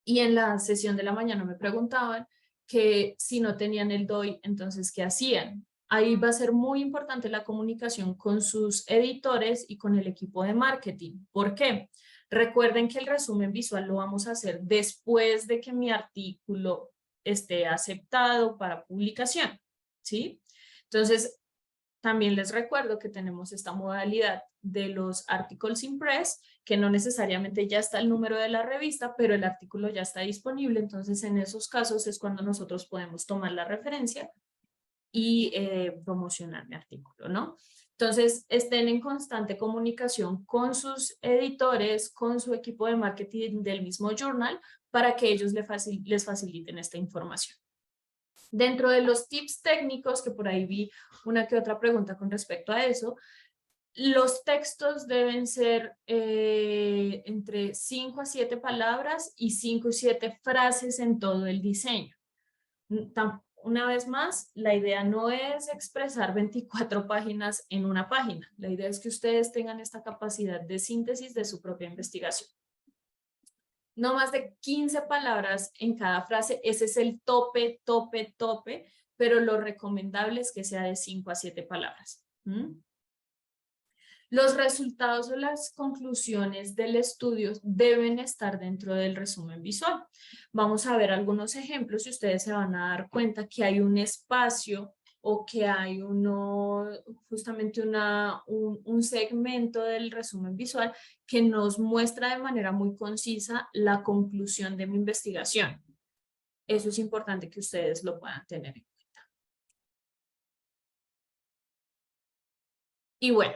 Y en la sesión de la mañana me preguntaban que si no tenían el DOI, entonces, ¿qué hacían? Ahí va a ser muy importante la comunicación con sus editores y con el equipo de marketing. ¿Por qué? Recuerden que el resumen visual lo vamos a hacer después de que mi artículo esté aceptado para publicación, ¿sí? Entonces, también les recuerdo que tenemos esta modalidad de los articles impress, que no necesariamente ya está el número de la revista, pero el artículo ya está disponible. Entonces, en esos casos es cuando nosotros podemos tomar la referencia y promocionar mi artículo, ¿no? Entonces, estén en constante comunicación con sus editores, con su equipo de marketing del mismo journal, para que ellos les faciliten esta información. Dentro de los tips técnicos, que por ahí vi una que otra pregunta con respecto a eso, los textos deben ser entre 5 a 7 palabras y 5 y 7 frases en todo el diseño. Una vez más, la idea no es expresar 24 páginas en una página. La idea es que ustedes tengan esta capacidad de síntesis de su propia investigación. No más de 15 palabras en cada frase. Ese es el tope, pero lo recomendable es que sea de 5 a 7 palabras. Los resultados o las conclusiones del estudio deben estar dentro del resumen visual. Vamos a ver algunos ejemplos y ustedes se van a dar cuenta que hay un espacio o que hay justamente un segmento del resumen visual que nos muestra de manera muy concisa la conclusión de mi investigación. Eso es importante que ustedes lo puedan tener en cuenta. Y bueno,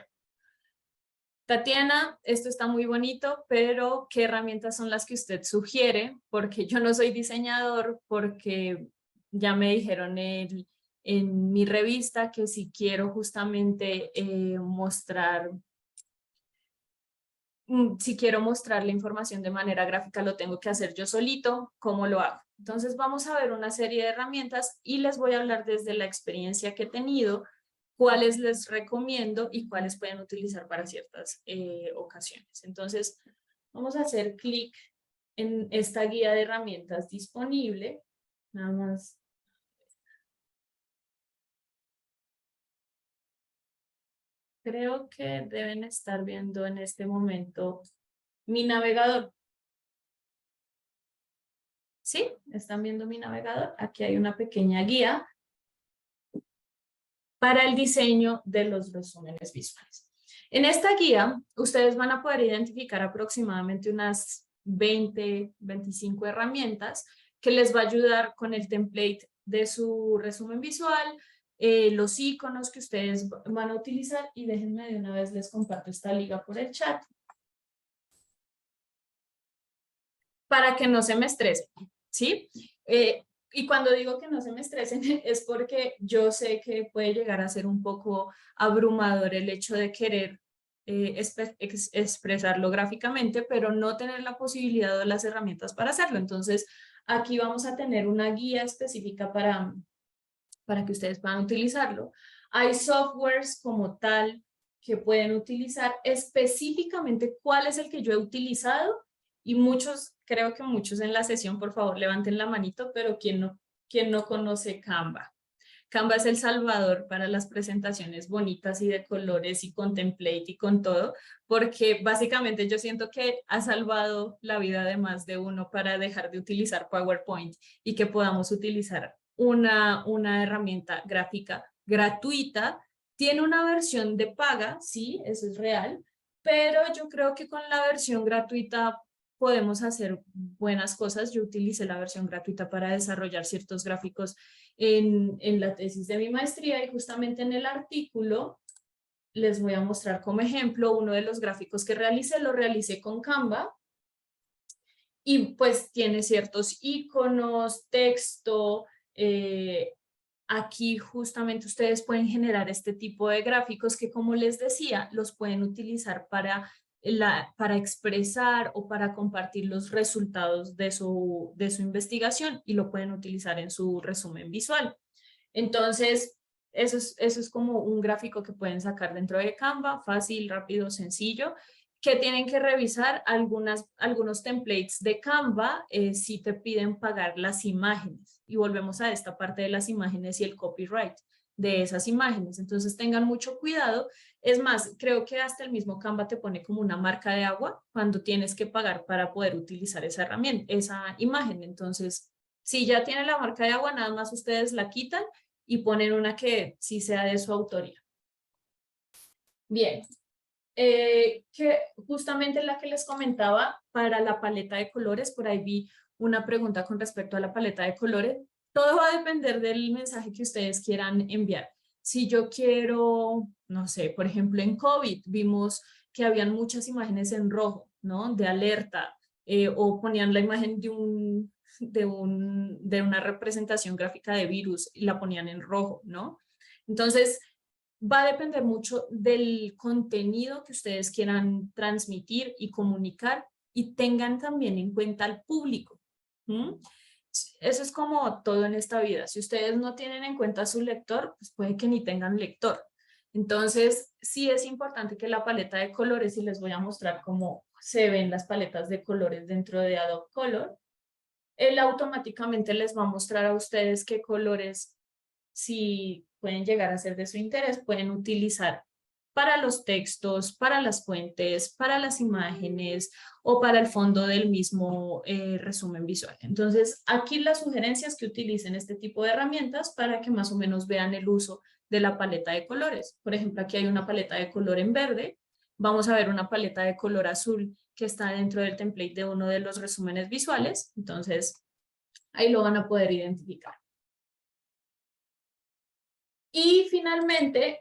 Tatiana, esto está muy bonito, pero ¿qué herramientas son las que usted sugiere? Porque yo no soy diseñador, porque ya me dijeron en mi revista que si quiero justamente si quiero mostrar la información de manera gráfica, lo tengo que hacer yo solito. ¿Cómo lo hago? Entonces vamos a ver una serie de herramientas y les voy a hablar desde la experiencia que he tenido cuáles les recomiendo y cuáles pueden utilizar para ciertas ocasiones. Entonces, vamos a hacer clic en esta guía de herramientas disponible. Nada más. Creo que deben estar viendo en este momento mi navegador. ¿Sí? ¿Están viendo mi navegador? Aquí hay una pequeña guía para el diseño de los resúmenes visuales. En esta guía, ustedes van a poder identificar aproximadamente unas 20, 25 herramientas que les va a ayudar con el template de su resumen visual, los iconos que ustedes van a utilizar, y déjenme de una vez les comparto esta liga por el chat para que no se me estresen, ¿sí? Y cuando digo que no se me estresen es porque yo sé que puede llegar a ser un poco abrumador el hecho de querer expresarlo gráficamente, pero no tener la posibilidad o las herramientas para hacerlo. Entonces, aquí vamos a tener una guía específica para que ustedes puedan utilizarlo. Hay softwares como tal que pueden utilizar específicamente cuál es el que yo he utilizado, y muchos, creo que muchos en la sesión, por favor, levanten la manito, pero ¿quién no conoce Canva? Canva es el salvador para las presentaciones bonitas y de colores y con template y con todo, porque básicamente yo siento que ha salvado la vida de más de uno para dejar de utilizar PowerPoint y que podamos utilizar una herramienta gráfica gratuita. Tiene una versión de paga, sí, eso es real, pero yo creo que con la versión gratuita podemos hacer buenas cosas. Yo utilicé la versión gratuita para desarrollar ciertos gráficos en la tesis de mi maestría, y justamente en el artículo les voy a mostrar como ejemplo uno de los gráficos que realicé. Lo realicé con Canva y pues tiene ciertos iconos, texto. Aquí justamente ustedes pueden generar este tipo de gráficos que, como les decía, los pueden utilizar para expresar o para compartir los resultados de su investigación, y lo pueden utilizar en su resumen visual. Entonces, eso es como un gráfico que pueden sacar dentro de Canva, fácil, rápido, sencillo. Que tienen que revisar algunos templates de Canva si te piden pagar las imágenes. Y volvemos a esta parte de las imágenes y el copyright de esas imágenes. Entonces tengan mucho cuidado. Es más, creo que hasta el mismo Canva te pone como una marca de agua cuando tienes que pagar para poder utilizar esa herramienta, esa imagen. Entonces, si ya tiene la marca de agua, nada más ustedes la quitan y ponen una que sí sea de su autoría. Bien. Que justamente la que les comentaba para la paleta de colores, por ahí vi una pregunta con respecto a la paleta de colores. Todo va a depender del mensaje que ustedes quieran enviar. Si yo quiero, no sé, por ejemplo, en COVID vimos que habían muchas imágenes en rojo, ¿no? De alerta, o ponían la imagen de una representación gráfica de virus y la ponían en rojo, ¿no? Entonces, va a depender mucho del contenido que ustedes quieran transmitir y comunicar, y tengan también en cuenta al público. Eso es como todo en esta vida. Si ustedes no tienen en cuenta a su lector, pues puede que ni tengan lector. Entonces, sí es importante que la paleta de colores, y les voy a mostrar cómo se ven las paletas de colores dentro de Adobe Color, él automáticamente les va a mostrar a ustedes qué colores, si pueden llegar a ser de su interés, pueden utilizar para los textos, para las fuentes, para las imágenes o para el fondo del mismo resumen visual. Entonces, aquí la sugerencia es que utilicen este tipo de herramientas para que más o menos vean el uso de la paleta de colores. Por ejemplo, aquí hay una paleta de color en verde. Vamos a ver una paleta de color azul que está dentro del template de uno de los resúmenes visuales. Entonces, ahí lo van a poder identificar. Y finalmente,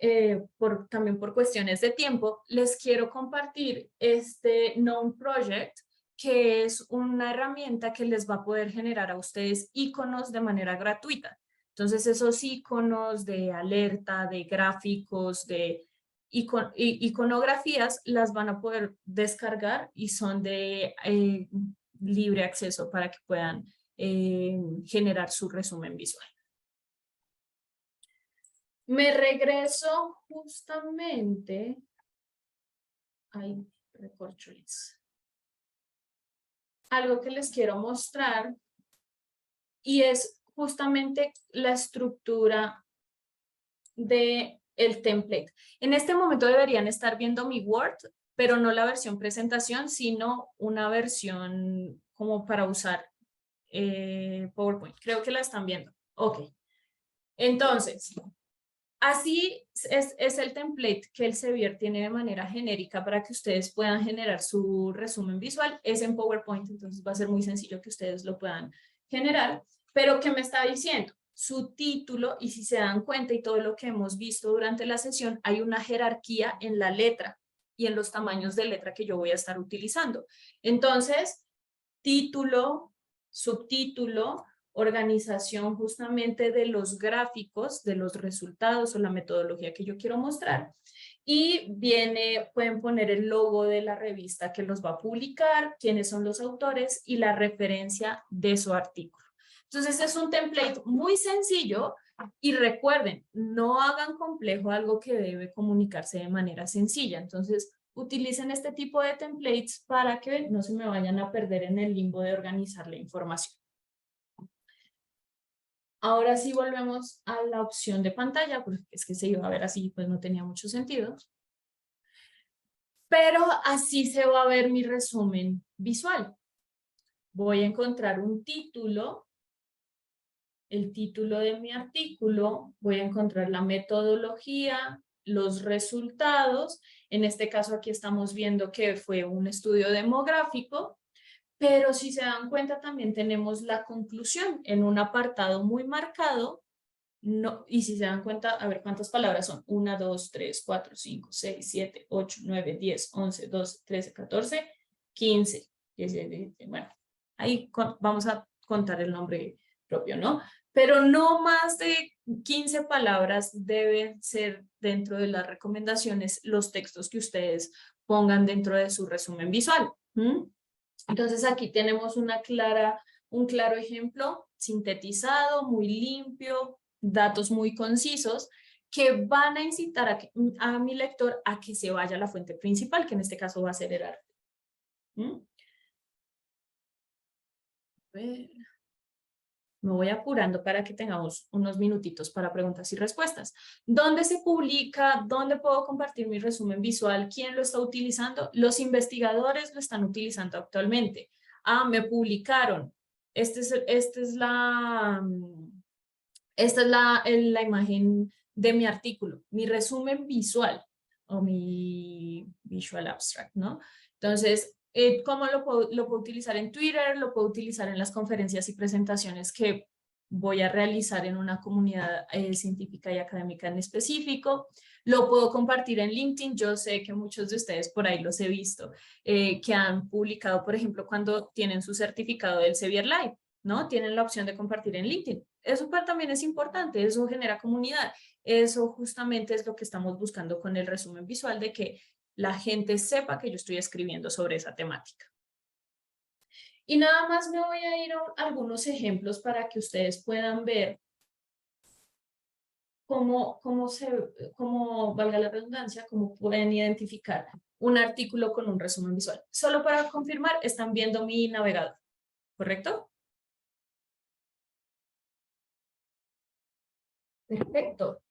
también por cuestiones de tiempo, les quiero compartir este Known Project, que es una herramienta que les va a poder generar a ustedes iconos de manera gratuita. Entonces, esos iconos de alerta, de gráficos, de iconografías, las van a poder descargar y son de libre acceso para que puedan generar su resumen visual. Me regreso justamente, ay, recorcholis, algo que les quiero mostrar y es justamente la estructura de el template. En este momento deberían estar viendo mi Word, pero no la versión presentación, sino una versión como para usar PowerPoint. Creo que la están viendo. Ok. Entonces, así es el template que el Sevier tiene de manera genérica para que ustedes puedan generar su resumen visual. Es en PowerPoint, entonces va a ser muy sencillo que ustedes lo puedan generar. Pero, ¿qué me está diciendo? Su título, y si se dan cuenta y todo lo que hemos visto durante la sesión, hay una jerarquía en la letra y en los tamaños de letra que yo voy a estar utilizando. Entonces, título, subtítulo, organización justamente de los gráficos, de los resultados o la metodología que yo quiero mostrar. Y pueden poner el logo de la revista que los va a publicar, quiénes son los autores y la referencia de su artículo. Entonces es un template muy sencillo y recuerden, no hagan complejo algo que debe comunicarse de manera sencilla. Entonces utilicen este tipo de templates para que no se me vayan a perder en el limbo de organizar la información. Ahora sí volvemos a la opción de pantalla, porque es que se iba a ver así, pues no tenía mucho sentido. Pero así se va a ver mi resumen visual. Voy a encontrar un título, el título de mi artículo, voy a encontrar la metodología, los resultados. En este caso aquí estamos viendo que fue un estudio demográfico, pero si se dan cuenta también tenemos la conclusión en un apartado muy marcado. No, y si se dan cuenta, a ver cuántas palabras son. 1, 2, 3, 4, 5, 6, 7, 8, 9, 10, 11, 12, 13, 14, 15. 17, bueno, ahí vamos a contar el nombre propio, ¿no? Pero no más de 15 palabras deben ser dentro de las recomendaciones los textos que ustedes pongan dentro de su resumen visual. Entonces aquí tenemos un claro ejemplo sintetizado, muy limpio, datos muy concisos que van a incitar a mi lector a que se vaya a la fuente principal, que en este caso va a ser el arte. Me voy apurando para que tengamos unos minutitos para preguntas y respuestas. ¿Dónde se publica? ¿Dónde puedo compartir mi resumen visual? ¿Quién lo está utilizando? Los investigadores lo están utilizando actualmente. Me publicaron. Esta es la imagen de mi artículo, mi resumen visual o mi visual abstract, ¿no? Entonces, ¿cómo lo puedo utilizar en Twitter? Lo puedo utilizar en las conferencias y presentaciones que voy a realizar en una comunidad científica y académica en específico. Lo puedo compartir en LinkedIn. Yo sé que muchos de ustedes por ahí los he visto, que han publicado, por ejemplo, cuando tienen su certificado del Sevier Live, ¿no? Tienen la opción de compartir en LinkedIn. Eso también es importante, eso genera comunidad. Eso justamente es lo que estamos buscando con el resumen visual, de que la gente sepa que yo estoy escribiendo sobre esa temática. Y nada más me voy a ir a algunos ejemplos para que ustedes puedan ver cómo, valga la redundancia, cómo pueden identificar un artículo con un resumen visual. Solo para confirmar, están viendo mi navegador, ¿correcto? Perfecto.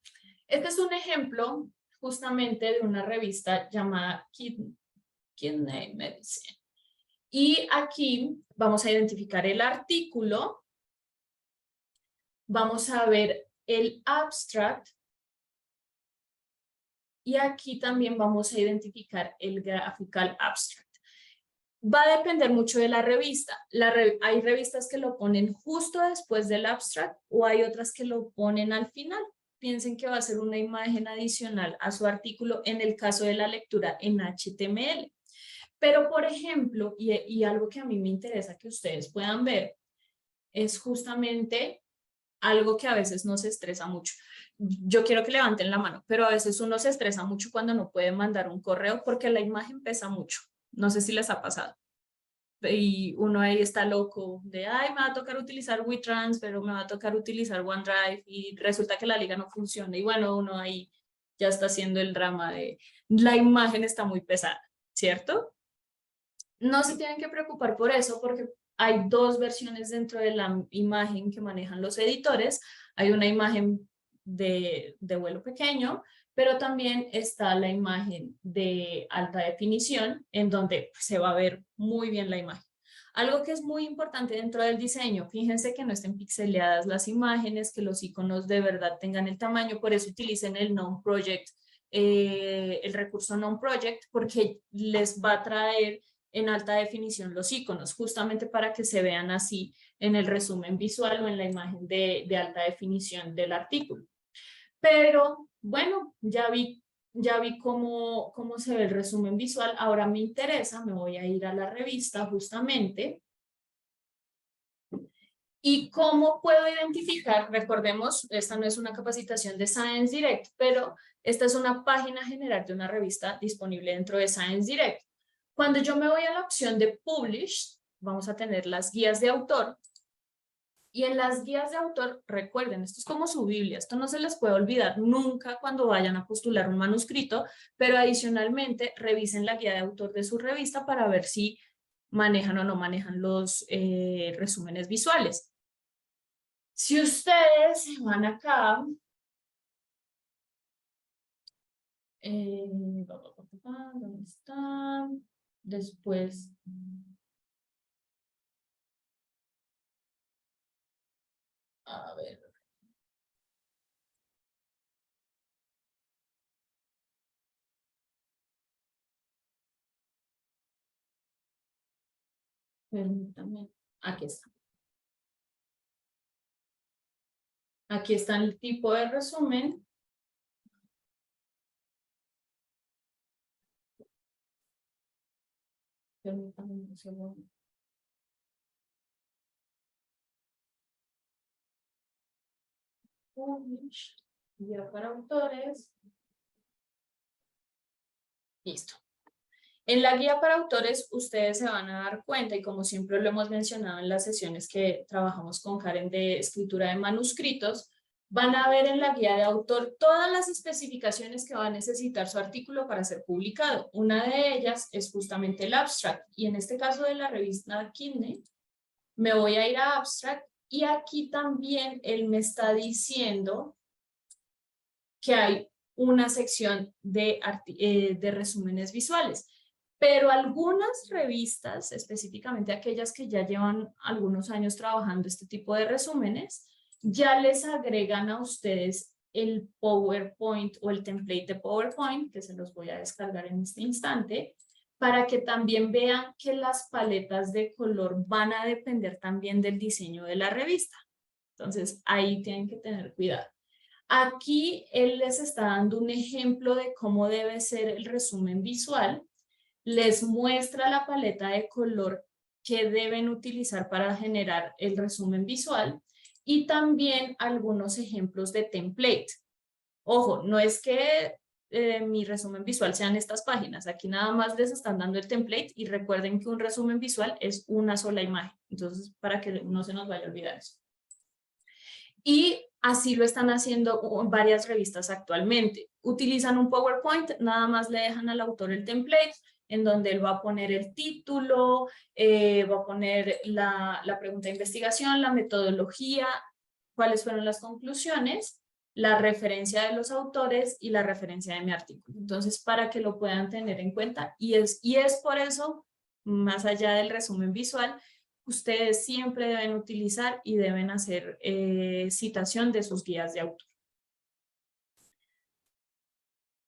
Este es un ejemplo justamente de una revista llamada Kidney Medicine. Y aquí vamos a identificar el artículo, vamos a ver el abstract y aquí también vamos a identificar el graphical abstract. Va a depender mucho de la revista. Hay revistas que lo ponen justo después del abstract o hay otras que lo ponen al final. Piensen que va a ser una imagen adicional a su artículo en el caso de la lectura en HTML. Pero, por ejemplo, y algo que a mí me interesa que ustedes puedan ver, es justamente algo que a veces nos estresa mucho. Yo quiero que levanten la mano, pero a veces uno se estresa mucho cuando no puede mandar un correo porque la imagen pesa mucho. No sé si les ha pasado. y uno ahí está loco de, ay, me va a tocar utilizar WeTransfer o me va a tocar utilizar OneDrive y resulta que la liga no funciona y bueno, uno ahí ya está haciendo el drama de la imagen está muy pesada, ¿cierto? No se tienen que preocupar por eso porque hay dos versiones dentro de la imagen que manejan los editores. Hay una imagen de vuelo pequeño, pero también está la imagen de alta definición en donde se va a ver muy bien la imagen. Algo que es muy importante dentro del diseño, fíjense que no estén pixeleadas las imágenes, que los iconos de verdad tengan el tamaño, por eso utilicen el non-project, el recurso non-project, porque les va a traer en alta definición los iconos, justamente para que se vean así en el resumen visual o en la imagen de alta definición del artículo. Pero bueno, ya vi cómo se ve el resumen visual. Ahora me interesa, me voy a ir a la revista justamente. ¿Y cómo puedo identificar? Recordemos, esta no es una capacitación de Science Direct, pero esta es una página general de una revista disponible dentro de Science Direct. Cuando yo me voy a la opción de Publish, vamos a tener las guías de autor. Y en las guías de autor, recuerden, esto es como su Biblia, esto no se les puede olvidar nunca cuando vayan a postular un manuscrito, pero adicionalmente revisen la guía de autor de su revista para ver si manejan o no manejan los resúmenes visuales. Si ustedes van acá, ¿dónde está? Después, a ver, permítanme, aquí está. Aquí está el tipo de resumen. Permítanme un segundo. Publish, guía para autores. Listo. En la guía para autores, ustedes se van a dar cuenta, y como siempre lo hemos mencionado en las sesiones que trabajamos con Karen de escritura de manuscritos, van a ver en la guía de autor todas las especificaciones que va a necesitar su artículo para ser publicado. Una de ellas es justamente el abstract, y en este caso de la revista Kidney, me voy a ir a abstract, y aquí también él me está diciendo que hay una sección de resúmenes visuales. Pero algunas revistas, específicamente aquellas que ya llevan algunos años trabajando este tipo de resúmenes, ya les agregan a ustedes el PowerPoint o el template de PowerPoint, que se los voy a descargar en este instante, para que también vean que las paletas de color van a depender también del diseño de la revista. Entonces, ahí tienen que tener cuidado. Aquí él les está dando un ejemplo de cómo debe ser el resumen visual. Les muestra la paleta de color que deben utilizar para generar el resumen visual y también algunos ejemplos de template. Ojo, no es que mi resumen visual sean estas páginas. Aquí nada más les están dando el template y recuerden que un resumen visual es una sola imagen. Entonces, para que no se nos vaya a olvidar eso. Y así lo están haciendo varias revistas actualmente. Utilizan un PowerPoint, nada más le dejan al autor el template, en donde él va a poner el título, va a poner la pregunta de investigación, la metodología, cuáles fueron las conclusiones, la referencia de los autores y la referencia de mi artículo. Entonces, para que lo puedan tener en cuenta, y es por eso, más allá del resumen visual, ustedes siempre deben utilizar y deben hacer citación de sus guías de autor.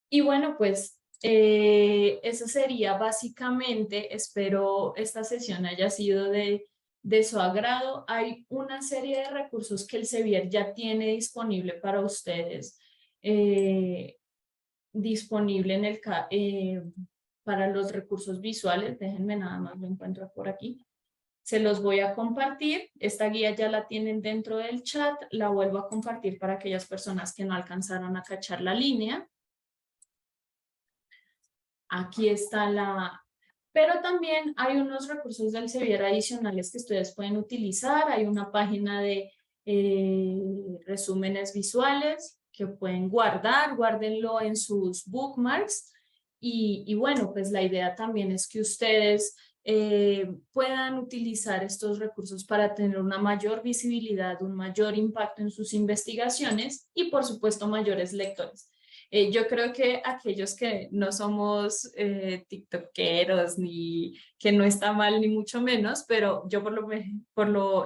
Y bueno, pues eso sería básicamente, espero esta sesión haya sido de su agrado. Hay una serie de recursos que el Sevier ya tiene disponible para ustedes, disponible en para los recursos visuales. Déjenme nada más, lo encuentro por aquí. Se los voy a compartir. Esta guía ya la tienen dentro del chat. La vuelvo a compartir para aquellas personas que no alcanzaron a cachar la línea. Aquí está Pero también hay unos recursos del Sevier adicionales que ustedes pueden utilizar. Hay una página de resúmenes visuales que pueden guardar, guárdenlo en sus bookmarks. Y bueno, pues la idea también es que ustedes puedan utilizar estos recursos para tener una mayor visibilidad, un mayor impacto en sus investigaciones y por supuesto mayores lectores. Yo creo que aquellos que no somos tiktokeros ni que no está mal ni mucho menos, pero yo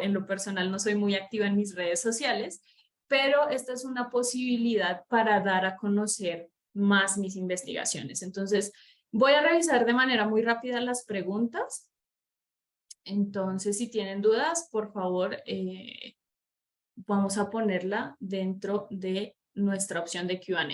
en lo personal no soy muy activa en mis redes sociales, pero esta es una posibilidad para dar a conocer más mis investigaciones. Entonces, voy a revisar de manera muy rápida las preguntas. Entonces, si tienen dudas, por favor, vamos a ponerla dentro de nuestra opción de Q&A.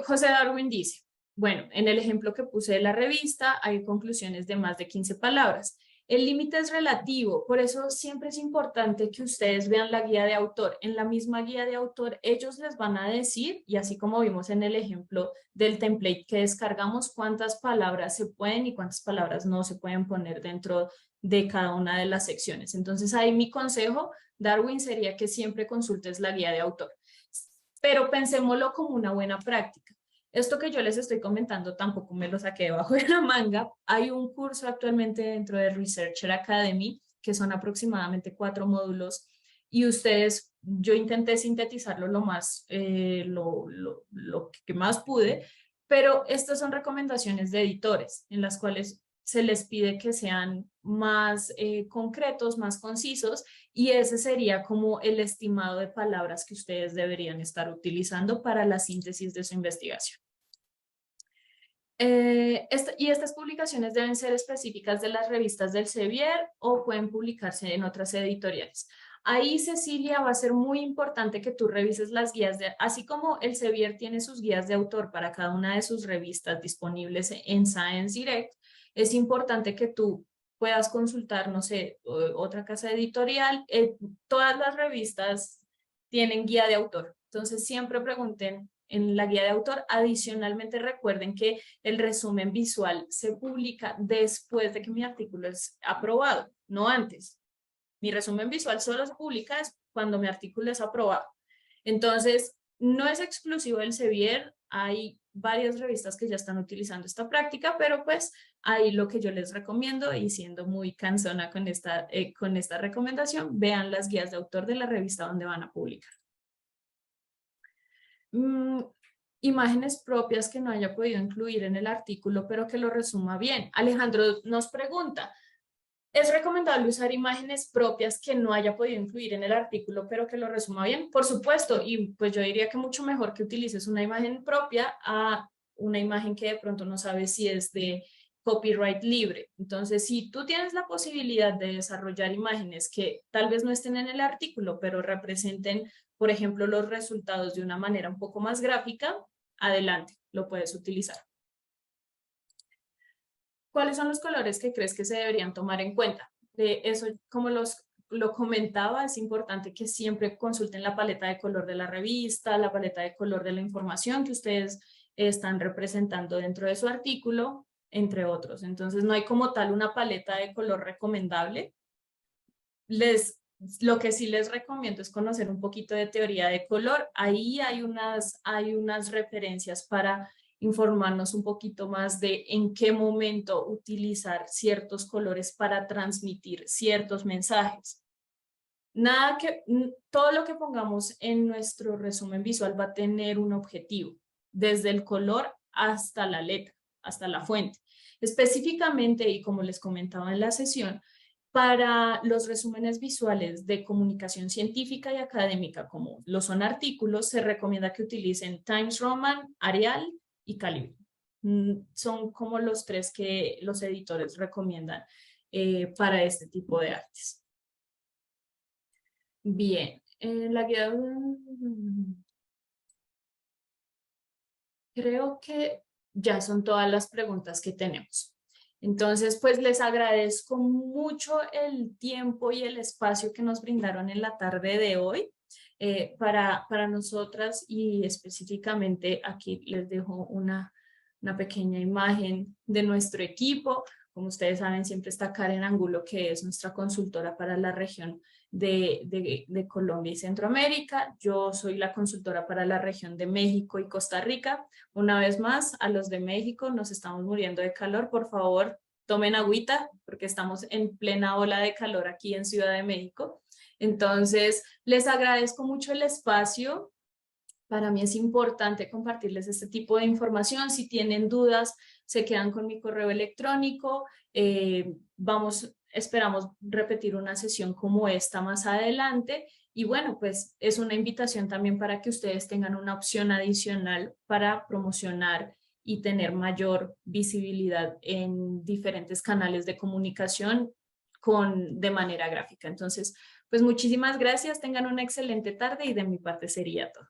José Darwin dice, bueno, en el ejemplo que puse de la revista hay conclusiones de más de 15 palabras. El límite es relativo, por eso siempre es importante que ustedes vean la guía de autor. En la misma guía de autor ellos les van a decir, y así como vimos en el ejemplo del template que descargamos, cuántas palabras se pueden y cuántas palabras no se pueden poner dentro de cada una de las secciones. Entonces ahí mi consejo, Darwin, sería que siempre consultes la guía de autor. Pero pensémoslo como una buena práctica. Esto que yo les estoy comentando tampoco me lo saqué debajo de la manga. Hay un curso actualmente dentro de Researcher Academy, que son aproximadamente 4 módulos, y ustedes, yo intenté sintetizarlo lo más, lo que más pude, pero estas son recomendaciones de editores, en las cuales se les pide que sean más concretos, más concisos, y ese sería como el estimado de palabras que ustedes deberían estar utilizando para la síntesis de su investigación. Y estas publicaciones deben ser específicas de las revistas del Sevier o pueden publicarse en otras editoriales. Ahí, Cecilia, va a ser muy importante que tú revises las guías, así como el Sevier tiene sus guías de autor para cada una de sus revistas disponibles en Science Direct, es importante que tú puedas consultar, no sé, otra casa editorial. Todas las revistas tienen guía de autor, entonces siempre pregunten en la guía de autor. Adicionalmente, recuerden que el resumen visual se publica después de que mi artículo es aprobado, no antes. Mi resumen visual solo se publica cuando mi artículo es aprobado. Entonces, no es exclusivo del Sevier, hay varias revistas que ya están utilizando esta práctica, pero pues ahí lo que yo les recomiendo, y siendo muy cansona con esta recomendación, vean las guías de autor de la revista donde van a publicar. Imágenes propias que no haya podido incluir en el artículo, pero que lo resuma bien. Alejandro nos pregunta, ¿es recomendable usar imágenes propias que no haya podido incluir en el artículo, pero que lo resuma bien? Por supuesto, y pues yo diría que mucho mejor que utilices una imagen propia a una imagen que de pronto no sabes si es de copyright libre. Entonces, si tú tienes la posibilidad de desarrollar imágenes que tal vez no estén en el artículo, pero representen, por ejemplo, los resultados de una manera un poco más gráfica, adelante, lo puedes utilizar. ¿Cuáles son los colores que crees que se deberían tomar en cuenta? Eso, como lo comentaba, es importante que siempre consulten la paleta de color de la revista, la paleta de color de la información que ustedes están representando dentro de su artículo, entre otros. Entonces, no hay como tal una paleta de color recomendable. Lo que sí les recomiendo es conocer un poquito de teoría de color. Ahí hay unas referencias para informarnos un poquito más de en qué momento utilizar ciertos colores para transmitir ciertos mensajes. Todo lo que pongamos en nuestro resumen visual va a tener un objetivo, desde el color hasta la letra, hasta la fuente. Específicamente, y como les comentaba en la sesión, para los resúmenes visuales de comunicación científica y académica, como lo son artículos, se recomienda que utilicen Times Roman, Arial y Calibri. Son como los 3 que los editores recomiendan para este tipo de artes. Bien, la guía... Creo que ya son todas las preguntas que tenemos. Entonces, pues les agradezco mucho el tiempo y el espacio que nos brindaron en la tarde de hoy. para nosotras, y específicamente aquí les dejo una pequeña imagen de nuestro equipo. Como ustedes saben, siempre está Karen Angulo, que es nuestra consultora para la región de Colombia y Centroamérica. Yo soy la consultora para la región de México y Costa Rica. Una vez más, a los de México, nos estamos muriendo de calor. Por favor, tomen agüita, porque estamos en plena ola de calor aquí en Ciudad de México. Entonces, les agradezco mucho el espacio. Para mí es importante compartirles este tipo de información. Si tienen dudas, se quedan con mi correo electrónico. Esperamos repetir una sesión como esta más adelante. Y bueno, pues es una invitación también para que ustedes tengan una opción adicional para promocionar y tener mayor visibilidad en diferentes canales de comunicación de manera gráfica. Entonces, pues muchísimas gracias, tengan una excelente tarde y de mi parte sería todo.